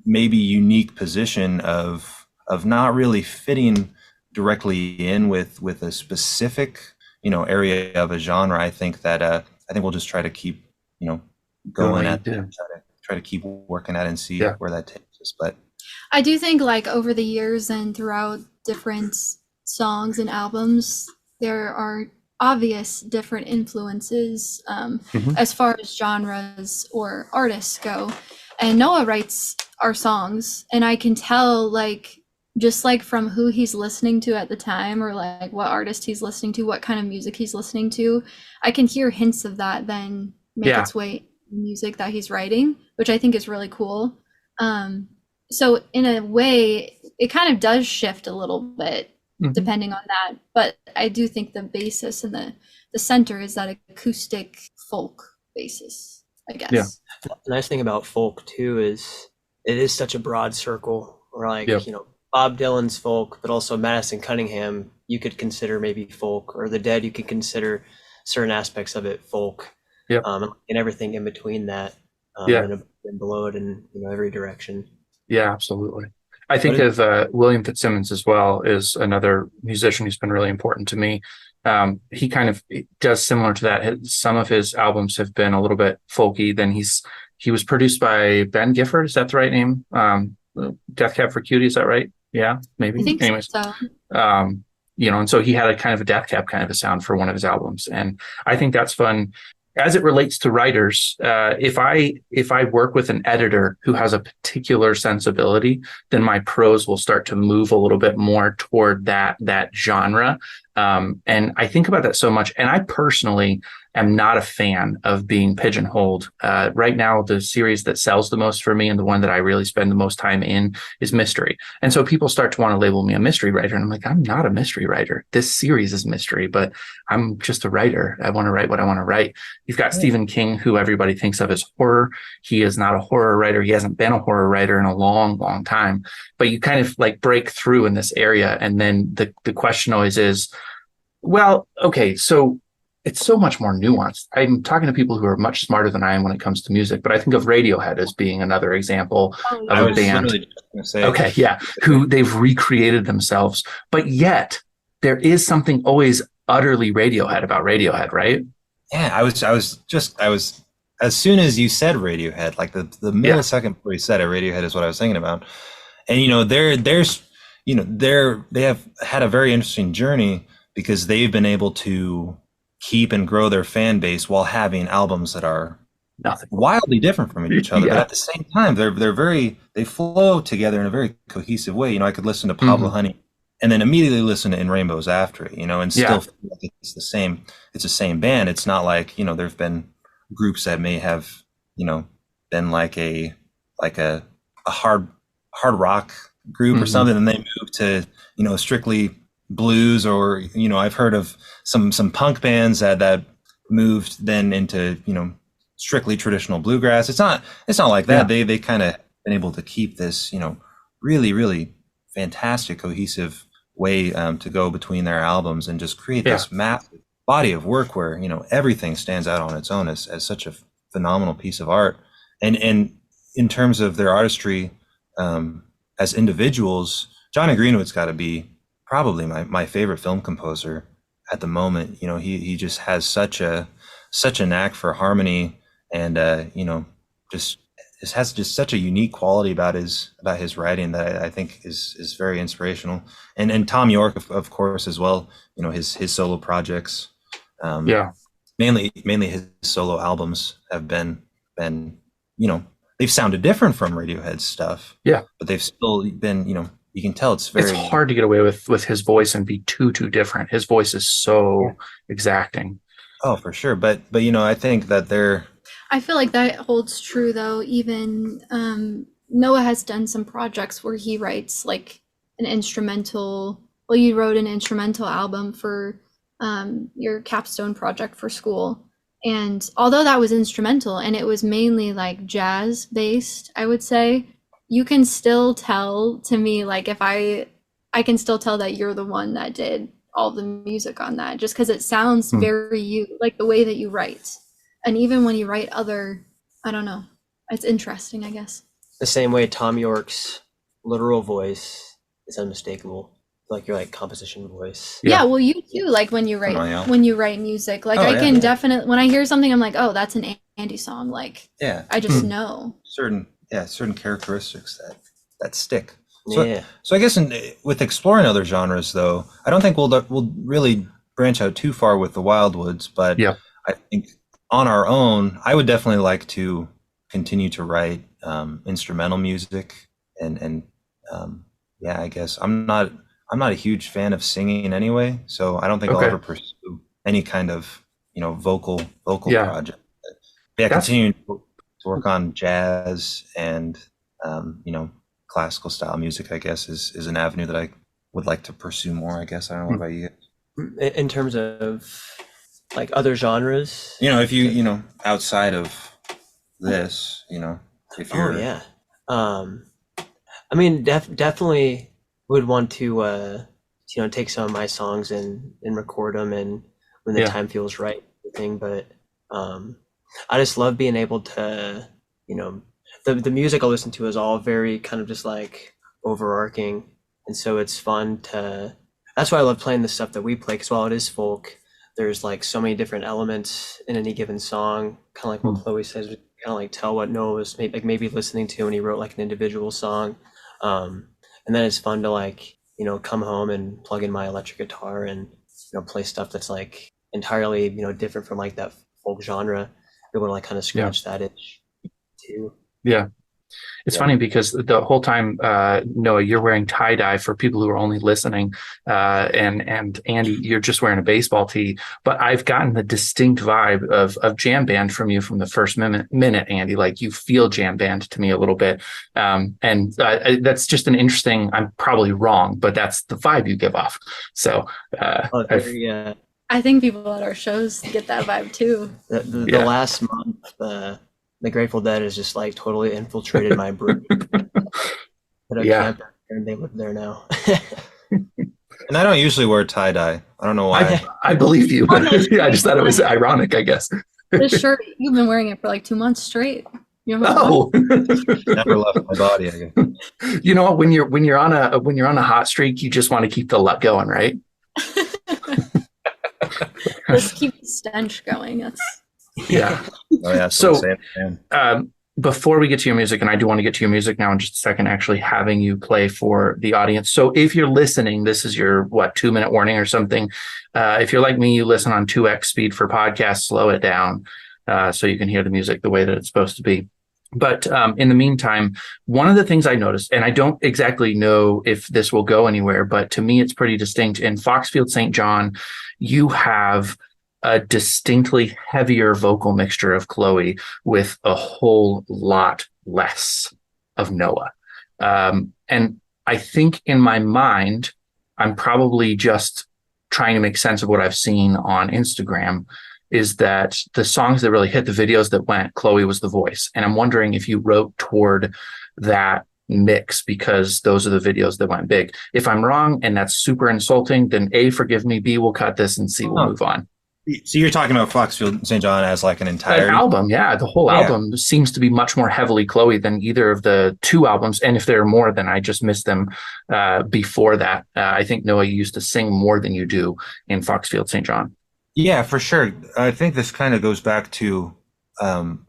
maybe unique position of not really fitting directly in with a specific, you know, area of a genre, I think we'll just try to keep, you know, going at it, try to keep working at it and see where that takes us. But I do think like over the years and throughout different songs and albums, there are obvious different influences as far as genres or artists go. And Noah writes our songs, and I can tell, like, just like from who he's listening to at the time, or like what artist he's listening to, what kind of music he's listening to, I can hear hints of that then make its way in music that he's writing, which I think is really cool. So in a way, it kind of does shift a little bit depending on that. But I do think the basis and the center is that acoustic folk basis, I guess. Yeah. The nice thing about folk too is it is such a broad circle. Or like, you know, Bob Dylan's folk, but also Madison Cunningham, you could consider maybe folk, or the Dead, you could consider certain aspects of it folk. And everything in between that, and below it in, you know, every direction. Yeah, absolutely. I think of William Fitzsimmons as well is another musician who's been really important to me. He kind of does similar to that. Some of his albums have been a little bit folky. Then he was produced by Ben Gifford. Is that the right name? Death Cab for Cutie. Is that right? Yeah, maybe. I think Anyways, so. You know, and so he had a kind of a Death Cab kind of a sound for one of his albums, and I think that's fun. As it relates to writers, if I work with an editor who has a particular sensibility, then my prose will start to move a little bit more toward that genre. And I think about that so much. And I personally am not a fan of being pigeonholed. Right now, the series that sells the most for me and the one that I really spend the most time in is mystery. And so people start to want to label me a mystery writer. And I'm like, I'm not a mystery writer. This series is mystery, but I'm just a writer. I want to write what I want to write. You've got Stephen King, who everybody thinks of as horror. He is not a horror writer. He hasn't been a horror writer in a long, long time. But you kind of like break through in this area. And then the question always is, well, okay, so it's so much more nuanced. I'm talking to people who are much smarter than I am when it comes to music, but I think of Radiohead as being another example of a band. Literally just gonna say, okay, yeah, who they've recreated themselves, but yet there is something always utterly Radiohead about Radiohead, right? Yeah, I was as soon as you said Radiohead, like the millisecond before you said it, Radiohead is what I was thinking about. And they have had a very interesting journey because they've been able to keep and grow their fan base while having albums that are wildly different from each other. But at the same time, they flow together in a very cohesive way. I could listen to Pablo Honey and then immediately listen to In Rainbows after it, and still feel like it's the same band. It's not like, there've been groups that may have, been like a hard rock group or something, and they move to, strictly blues, or I've heard of some punk bands that moved then into strictly traditional bluegrass. It's not like that. They kind of been able to keep this really, really fantastic cohesive way to go between their albums and just create this massive body of work where everything stands out on its own as such a phenomenal piece of art. And in terms of their artistry as individuals, Johnny Greenwood's got to be probably my favorite film composer at the moment. He just has such a knack for harmony, and just has just such a unique quality about his writing that I think is very inspirational. And Tom York, of course, as well. His solo projects, mainly his solo albums have been they've sounded different from Radiohead's stuff. Yeah, but they've still been you can tell it's hard to get away with his voice and be too different. His voice is so exacting. Oh, for sure. But I think that I feel like that holds true though. Even Noah has done some projects where he writes like an instrumental. Well, you wrote an instrumental album for your capstone project for school. And although that was instrumental and it was mainly like jazz based, I would say, you can still tell to me, like if I can still tell that you're the one that did all the music on that, just because it sounds very you, like the way that you write. And even when you write other, I don't know, it's interesting, I guess. The same way Tom York's literal voice is unmistakable, like your composition voice. Yeah, well, you too, like when you write music, like I can definitely, when I hear something, I'm like, oh, that's an Andy song. Like, I just know certain characteristics that stick. So I guess with exploring other genres, though, I don't think we'll really branch out too far with the Wildwoods, but I think on our own, I would definitely like to continue to write instrumental music, and I guess I'm not a huge fan of singing anyway, so I don't think I'll ever pursue any kind of vocal project. But continuing to work on jazz and classical style music, I guess, is an avenue that I would like to pursue more, I guess. I don't know about you. In terms of like other genres, if you outside of this, if you're I mean, definitely would want to take some of my songs and record them, and when the time feels right, but I just love being able to the music I listen to is all very kind of just like overarching, and so it's fun to. That's why I love playing the stuff that we play, because while it is folk, there's like so many different elements in any given song. Kind of like what Chloe says, we kind of like tell what Noah was maybe listening to when he wrote like an individual song, and then it's fun to like come home and plug in my electric guitar and play stuff that's like entirely different from like that folk genre. Be able to like kind of scratch that itch too. Yeah. It's funny because the whole time, Noah, you're wearing tie-dye for people who are only listening, and Andy, you're just wearing a baseball tee. But I've gotten the distinct vibe of jam band from you from the first minute, Andy. Like you feel jam band to me a little bit, and that's just an interesting. I'm probably wrong, but that's the vibe you give off. So, yeah. I think people at our shows get that vibe too. The last month, the Grateful Dead has just like totally infiltrated my brain. And they live there now. And I don't usually wear tie-dye. I don't know why. I believe you, but I just thought it was ironic, I guess. This shirt, you've been wearing it for like 2 months straight. Never left my body, I guess. You know, when you're on a hot streak, you just want to keep the luck going, right? Let's keep the stench going. That's yeah. Oh, yeah. So before we get to your music, and I do want to get to your music now in just a second, actually having you play for the audience. So if you're listening, this is your 2-minute warning or something. If you're like me, you listen on 2x speed for podcasts, slow it down so you can hear the music the way that it's supposed to be. But in the meantime, one of the things I noticed, and I don't exactly know if this will go anywhere, but to me, it's pretty distinct. In Foxfield St. John, you have a distinctly heavier vocal mixture of Chloe with a whole lot less of Noah. And I think in my mind, I'm probably just trying to make sense of what I've seen on Instagram, is that the songs that really hit, the videos that went, Chloe was the voice. And I'm wondering if you wrote toward that mix because those are the videos that went big. If I'm wrong and that's super insulting, then A, forgive me, B, we'll cut this and C, we'll move on. So you're talking about Foxfield St. John as like an entire album. Yeah, the whole album seems to be much more heavily Chloe than either of the 2 albums. And if there are more, then I just missed them before that. I think, Noah, you used to sing more than you do in Foxfield St. John. Yeah, for sure. I think this kind of goes back to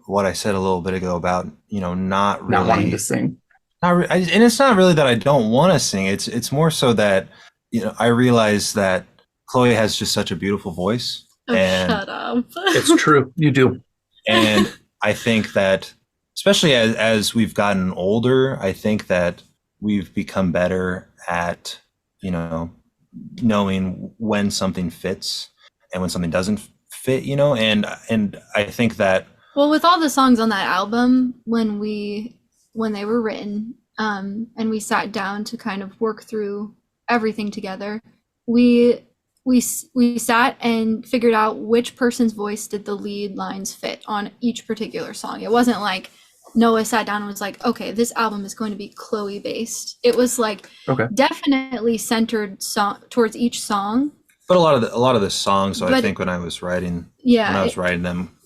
what I said a little bit ago about, not wanting to sing. And it's not really that I don't want to sing. It's more so that, I realize that Chloe has just such a beautiful voice. Oh, and shut up. It's true. You do. And I think that, especially as we've gotten older, I think that we've become better at, knowing when something fits and when something doesn't fit, and I think that. Well, with all the songs on that album, when they were written, and we sat down to kind of work through everything together, we sat and figured out which person's voice did the lead lines fit on each particular song. It wasn't like Noah sat down and was like, okay, this album is going to be Chloe based. It was like definitely centered towards each song. But a lot of the songs, I think when I was writing them,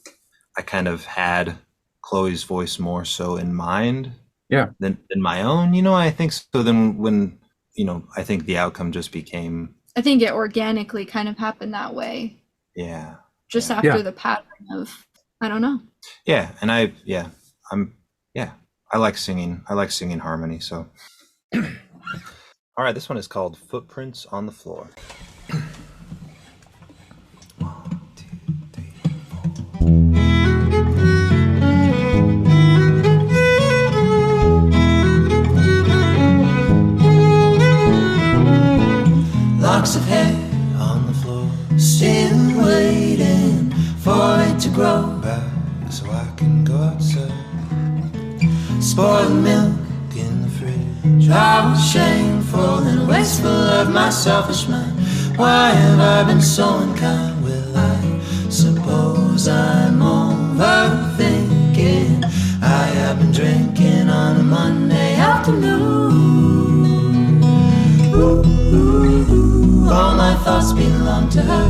I kind of had Chloe's voice more so in mind than my own, I think. So then when, I think the outcome just became. I think it organically kind of happened that way. Yeah. Just after the pattern of, I don't know. Yeah. And I like singing. I like singing harmony. So, all right. This one is called Footprints on the Floor. 1, 2, 3, 4. Locks of hair on the floor, still waiting for it to grow back so I can go outside. Spoiled milk in the fridge, I was shameful and wasteful of my selfish mind. Why have I been so unkind? Well, I suppose I'm overthinking. I have been drinking on a Monday afternoon. Ooh, ooh, ooh. All my thoughts belong to her.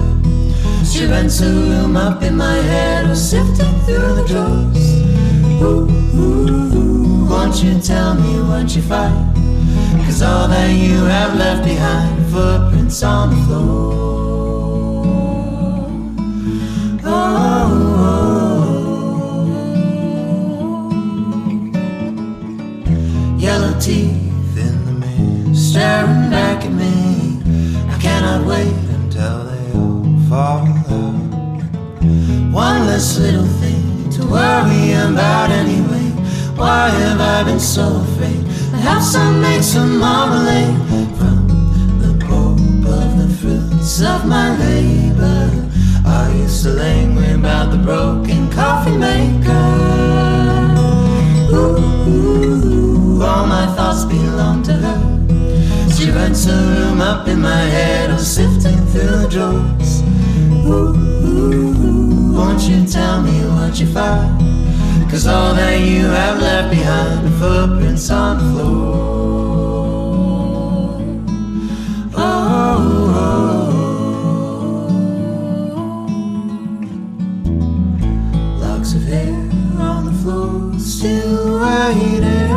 She rents a room up in my head, or sifting through the drawers. Ooh, ooh, ooh. Won't you tell me what you find? 'Cause all that you have left behind, footprints on the floor. Oh, yellow teeth in the mirror, staring back at me. I cannot wait until they all fall out. One less little thing to worry about anyway. Why have I been so afraid? Perhaps I'll make some marmalade from the pulp of the fruits of my labor. I used to languor about the broken coffee maker. Ooh, all my thoughts belong to her. She rents a room up in my head, or sifting through the drawers. Ooh, won't you tell me what you find? 'Cause all that you have left behind are footprints on the floor. Oh, locks of hair on the floor, still waiting.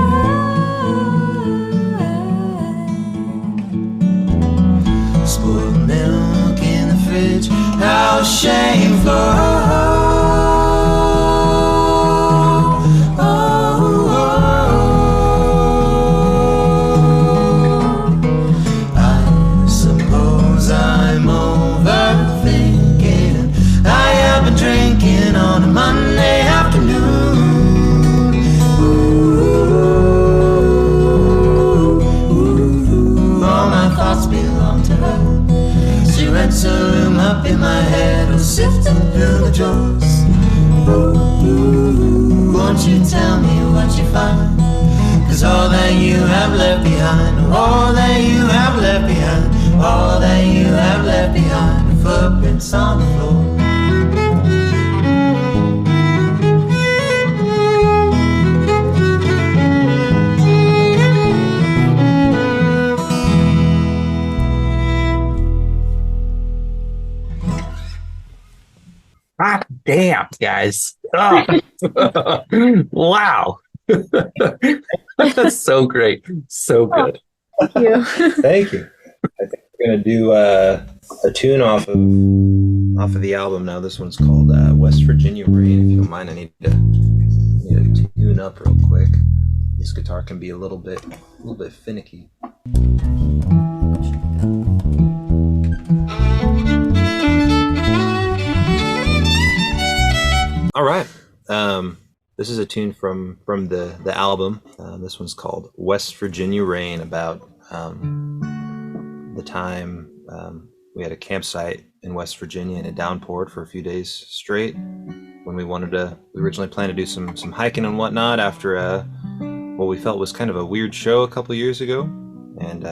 Spoiled milk in the fridge, how shameful. Drinking on a Monday afternoon. Ooh, all my thoughts belong to her. She rents a room up in my head, or sifting through the drawers. Ooh, won't you tell me what you find? 'Cause all that you have left behind, all that you have left behind, all that you have left behind are footprints on the floor. Ah, damn, guys. Oh. Wow. That's so great. So good. Thank you. Thank you. I think we're going to do a tune off of the album now. This one's called West Virginia Rain. If you don't mind, I need to tune up real quick. This guitar can be a little bit finicky. All right. This is a tune from the album. This one's called West Virginia Rain, about the time we had a campsite in West Virginia and it downpoured for a few days straight. When we originally planned to do some hiking and whatnot after what we felt was kind of a weird show a couple years ago. And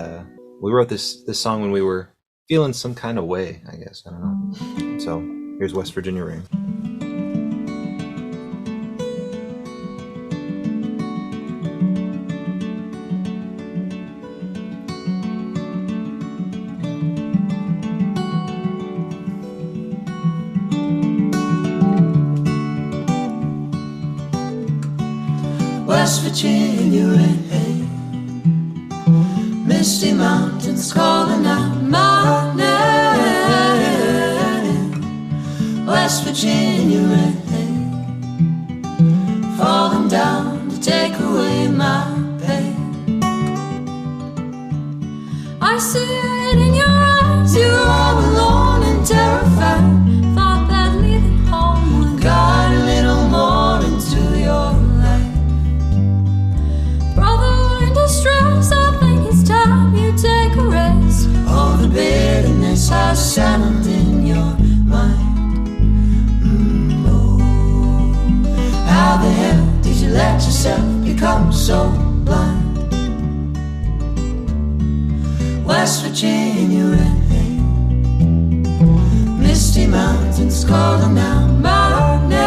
we wrote this song when we were feeling some kind of way, I guess. I don't know. So here's West Virginia Rain. West Virginia rain, misty mountains calling out my name. West Virginia rain, falling down to take away my pain. I see it in your eyes, you're all alone and terrified. Thought that leaving home would guide a little more into your life. Brother in distress, I think it's time you take a rest. All the bitterness has settled in your mind. Oh, how the hell did you let yourself become so blind? West Virginia rain, misty mountains calling out my name.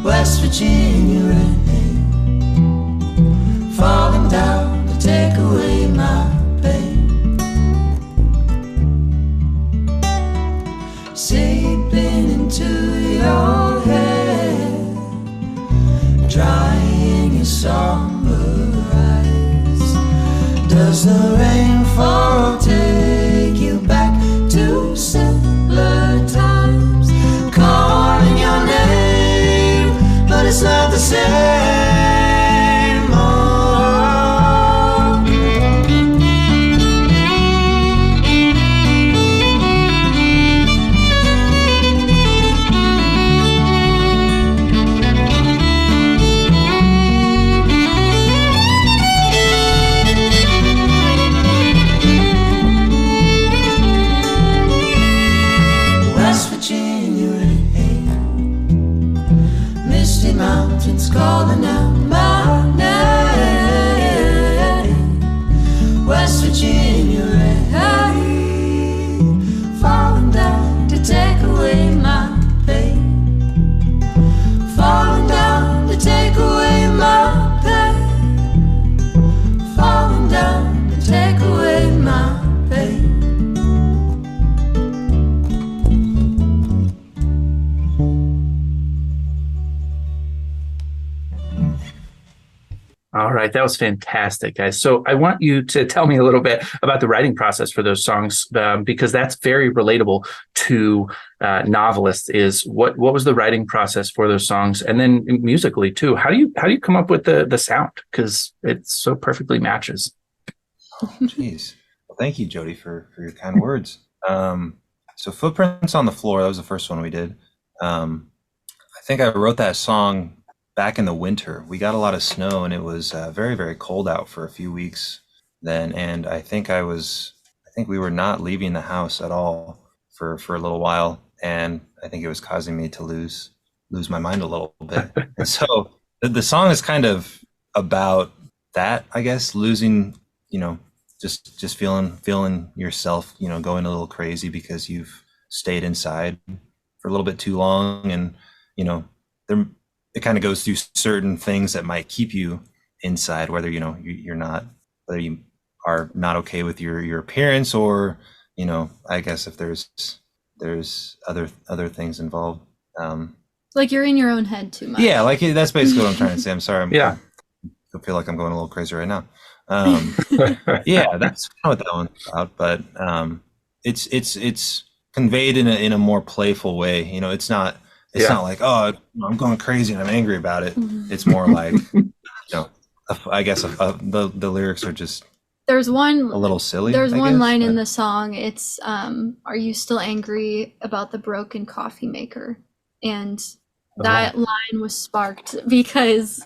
West Virginia rain, falling down to take away my pain. Seeping into your head, drying your somber eyes. Does the rainfall take you back to simpler times? Calling your name, but it's not the same. Oh. Rocky Mountains calling out my name. West Virginia rain falling down to take away my pain. Falling down to take away my pain. Falling down to take away my pain. All right, that was fantastic, guys. So I want you to tell me a little bit about the writing process for those songs, because that's very relatable to novelists. Is what was the writing process for those songs, and then musically too? How do you come up with the sound, because it so perfectly matches? Oh, geez. Well, thank you, Jody, for your kind words. So Footprints on the Floor, that was the first one we did. I think I wrote that song back in the winter. We got a lot of snow, and it was very, very cold out for a few weeks then. And I think we were not leaving the house at all for a little while. And I think it was causing me to lose my mind a little bit. And so the song is kind of about that, I guess, losing, just feeling yourself, going a little crazy because you've stayed inside for a little bit too long. And, it kind of goes through certain things that might keep you inside, whether whether you are not okay with your appearance, or I guess if there's other things involved. Like you're in your own head too much. Yeah, like that's basically what I'm trying to say. I'm sorry. Yeah. I feel like I'm going a little crazy right now. Yeah, that's kind of what that one's about. But it's conveyed in a more playful way. It's not. It's not like, oh, I'm going crazy and I'm angry about it. Mm-hmm. It's more like, I guess the lyrics are just a little silly. There's one line in the song. It's, are you still angry about the broken coffee maker? And that line was sparked because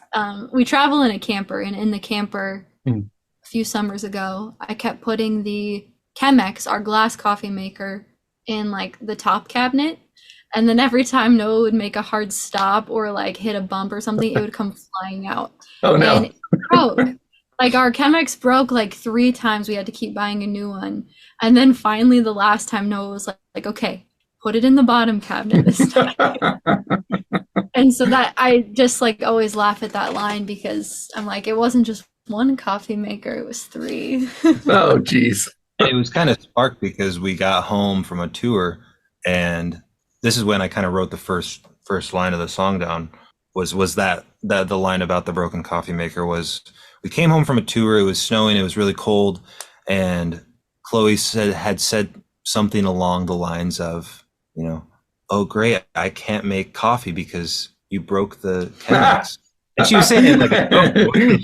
we travel in a camper, and in the camper a few summers ago, I kept putting the Chemex, our glass coffee maker, in like the top cabinet. And then every time Noah would make a hard stop or like hit a bump or something, it would come flying out. Oh no. And it broke. Like our Chemex broke like 3 times. We had to keep buying a new one. And then finally the last time Noah was like, okay, put it in the bottom cabinet this time. And so that I just like always laugh at that line, because I'm like, it wasn't just one coffee maker, it was 3. Oh geez. It was kind of sparked because we got home from a tour, and this is when I kind of wrote the first line of the song down. Was that the line about the broken coffee maker? Was we came home from a tour, it was snowing, it was really cold, and Chloe had said something along the lines of, oh great, I can't make coffee because you broke the Chemex. And she was saying it like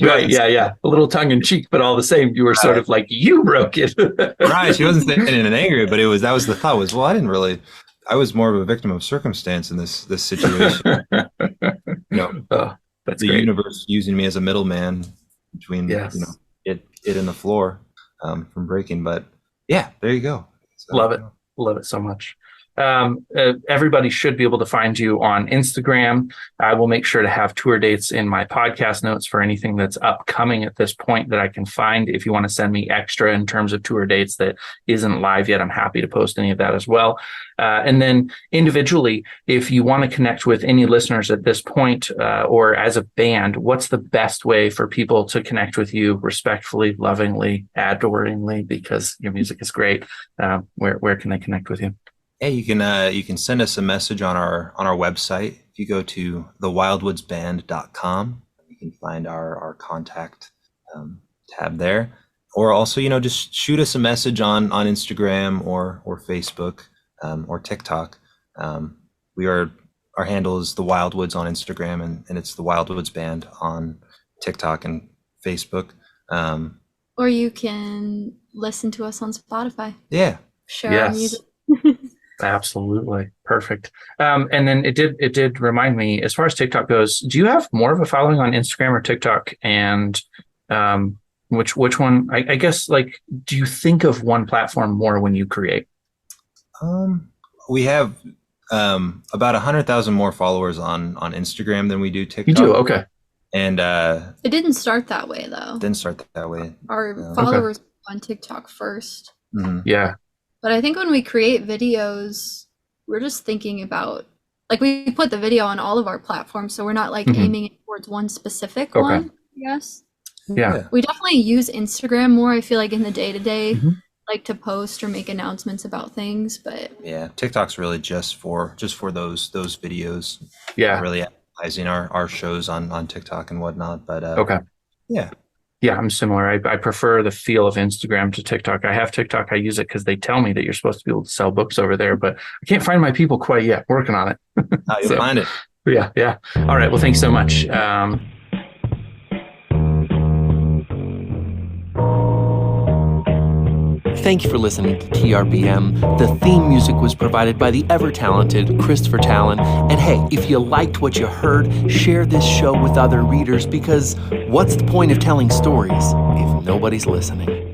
right, yeah, a little tongue in cheek, but all the same, you were sort of like, you broke it. Right, she wasn't saying it in an angry, but that was the thought was, well, I was more of a victim of circumstance in this situation. That's the great. Universe using me as a middleman between it and the floor from breaking. But yeah, there you go. So, love it so much. Everybody should be able to find you on Instagram. I will make sure to have tour dates in my podcast notes for anything that's upcoming at this point that I can find. If you want to send me extra in terms of tour dates that isn't live yet, I'm happy to post any of that as well. And then individually, if you want to connect with any listeners at this point, or as a band, what's the best way for people to connect with you respectfully, lovingly, adoringly, because your music is great? Where can they connect with you? Yeah, you can send us a message on our website. If you go to thewildwoodsband.com, you can find our contact tab there. Or also, just shoot us a message on Instagram or Facebook or TikTok. Our handle is the Wildwoods on Instagram, and it's the Wildwoods Band on TikTok and Facebook. Or you can listen to us on Spotify. Yeah. Share our music. Absolutely. Perfect. And then it did remind me, as far as TikTok goes, do you have more of a following on Instagram or TikTok? And which one, I guess, like, do you think of one platform more when you create? We have About 100,000 more followers on Instagram than we do TikTok. You do? Okay. And it didn't start that way though. Didn't start that way. Our followers on TikTok first. Mm-hmm. Yeah. But I think when we create videos, we're just thinking about, like, we put the video on all of our platforms, so we're not like aiming it towards one specific one, I guess. Yeah. We definitely use Instagram more, I feel like, in the day-to-day, like to post or make announcements about things, but yeah, TikTok's really just for those videos. Yeah. Really advertising our shows on TikTok and whatnot. But yeah, I'm similar. I prefer the feel of Instagram to TikTok. I have TikTok. I use it because they tell me that you're supposed to be able to sell books over there, but I can't find my people quite yet. Working on it. You'll find it. Yeah. All right. Well, thanks so much. Thank you for listening to TRBM. The theme music was provided by the ever-talented Christopher Talon. And hey, if you liked what you heard, share this show with other readers, because what's the point of telling stories if nobody's listening?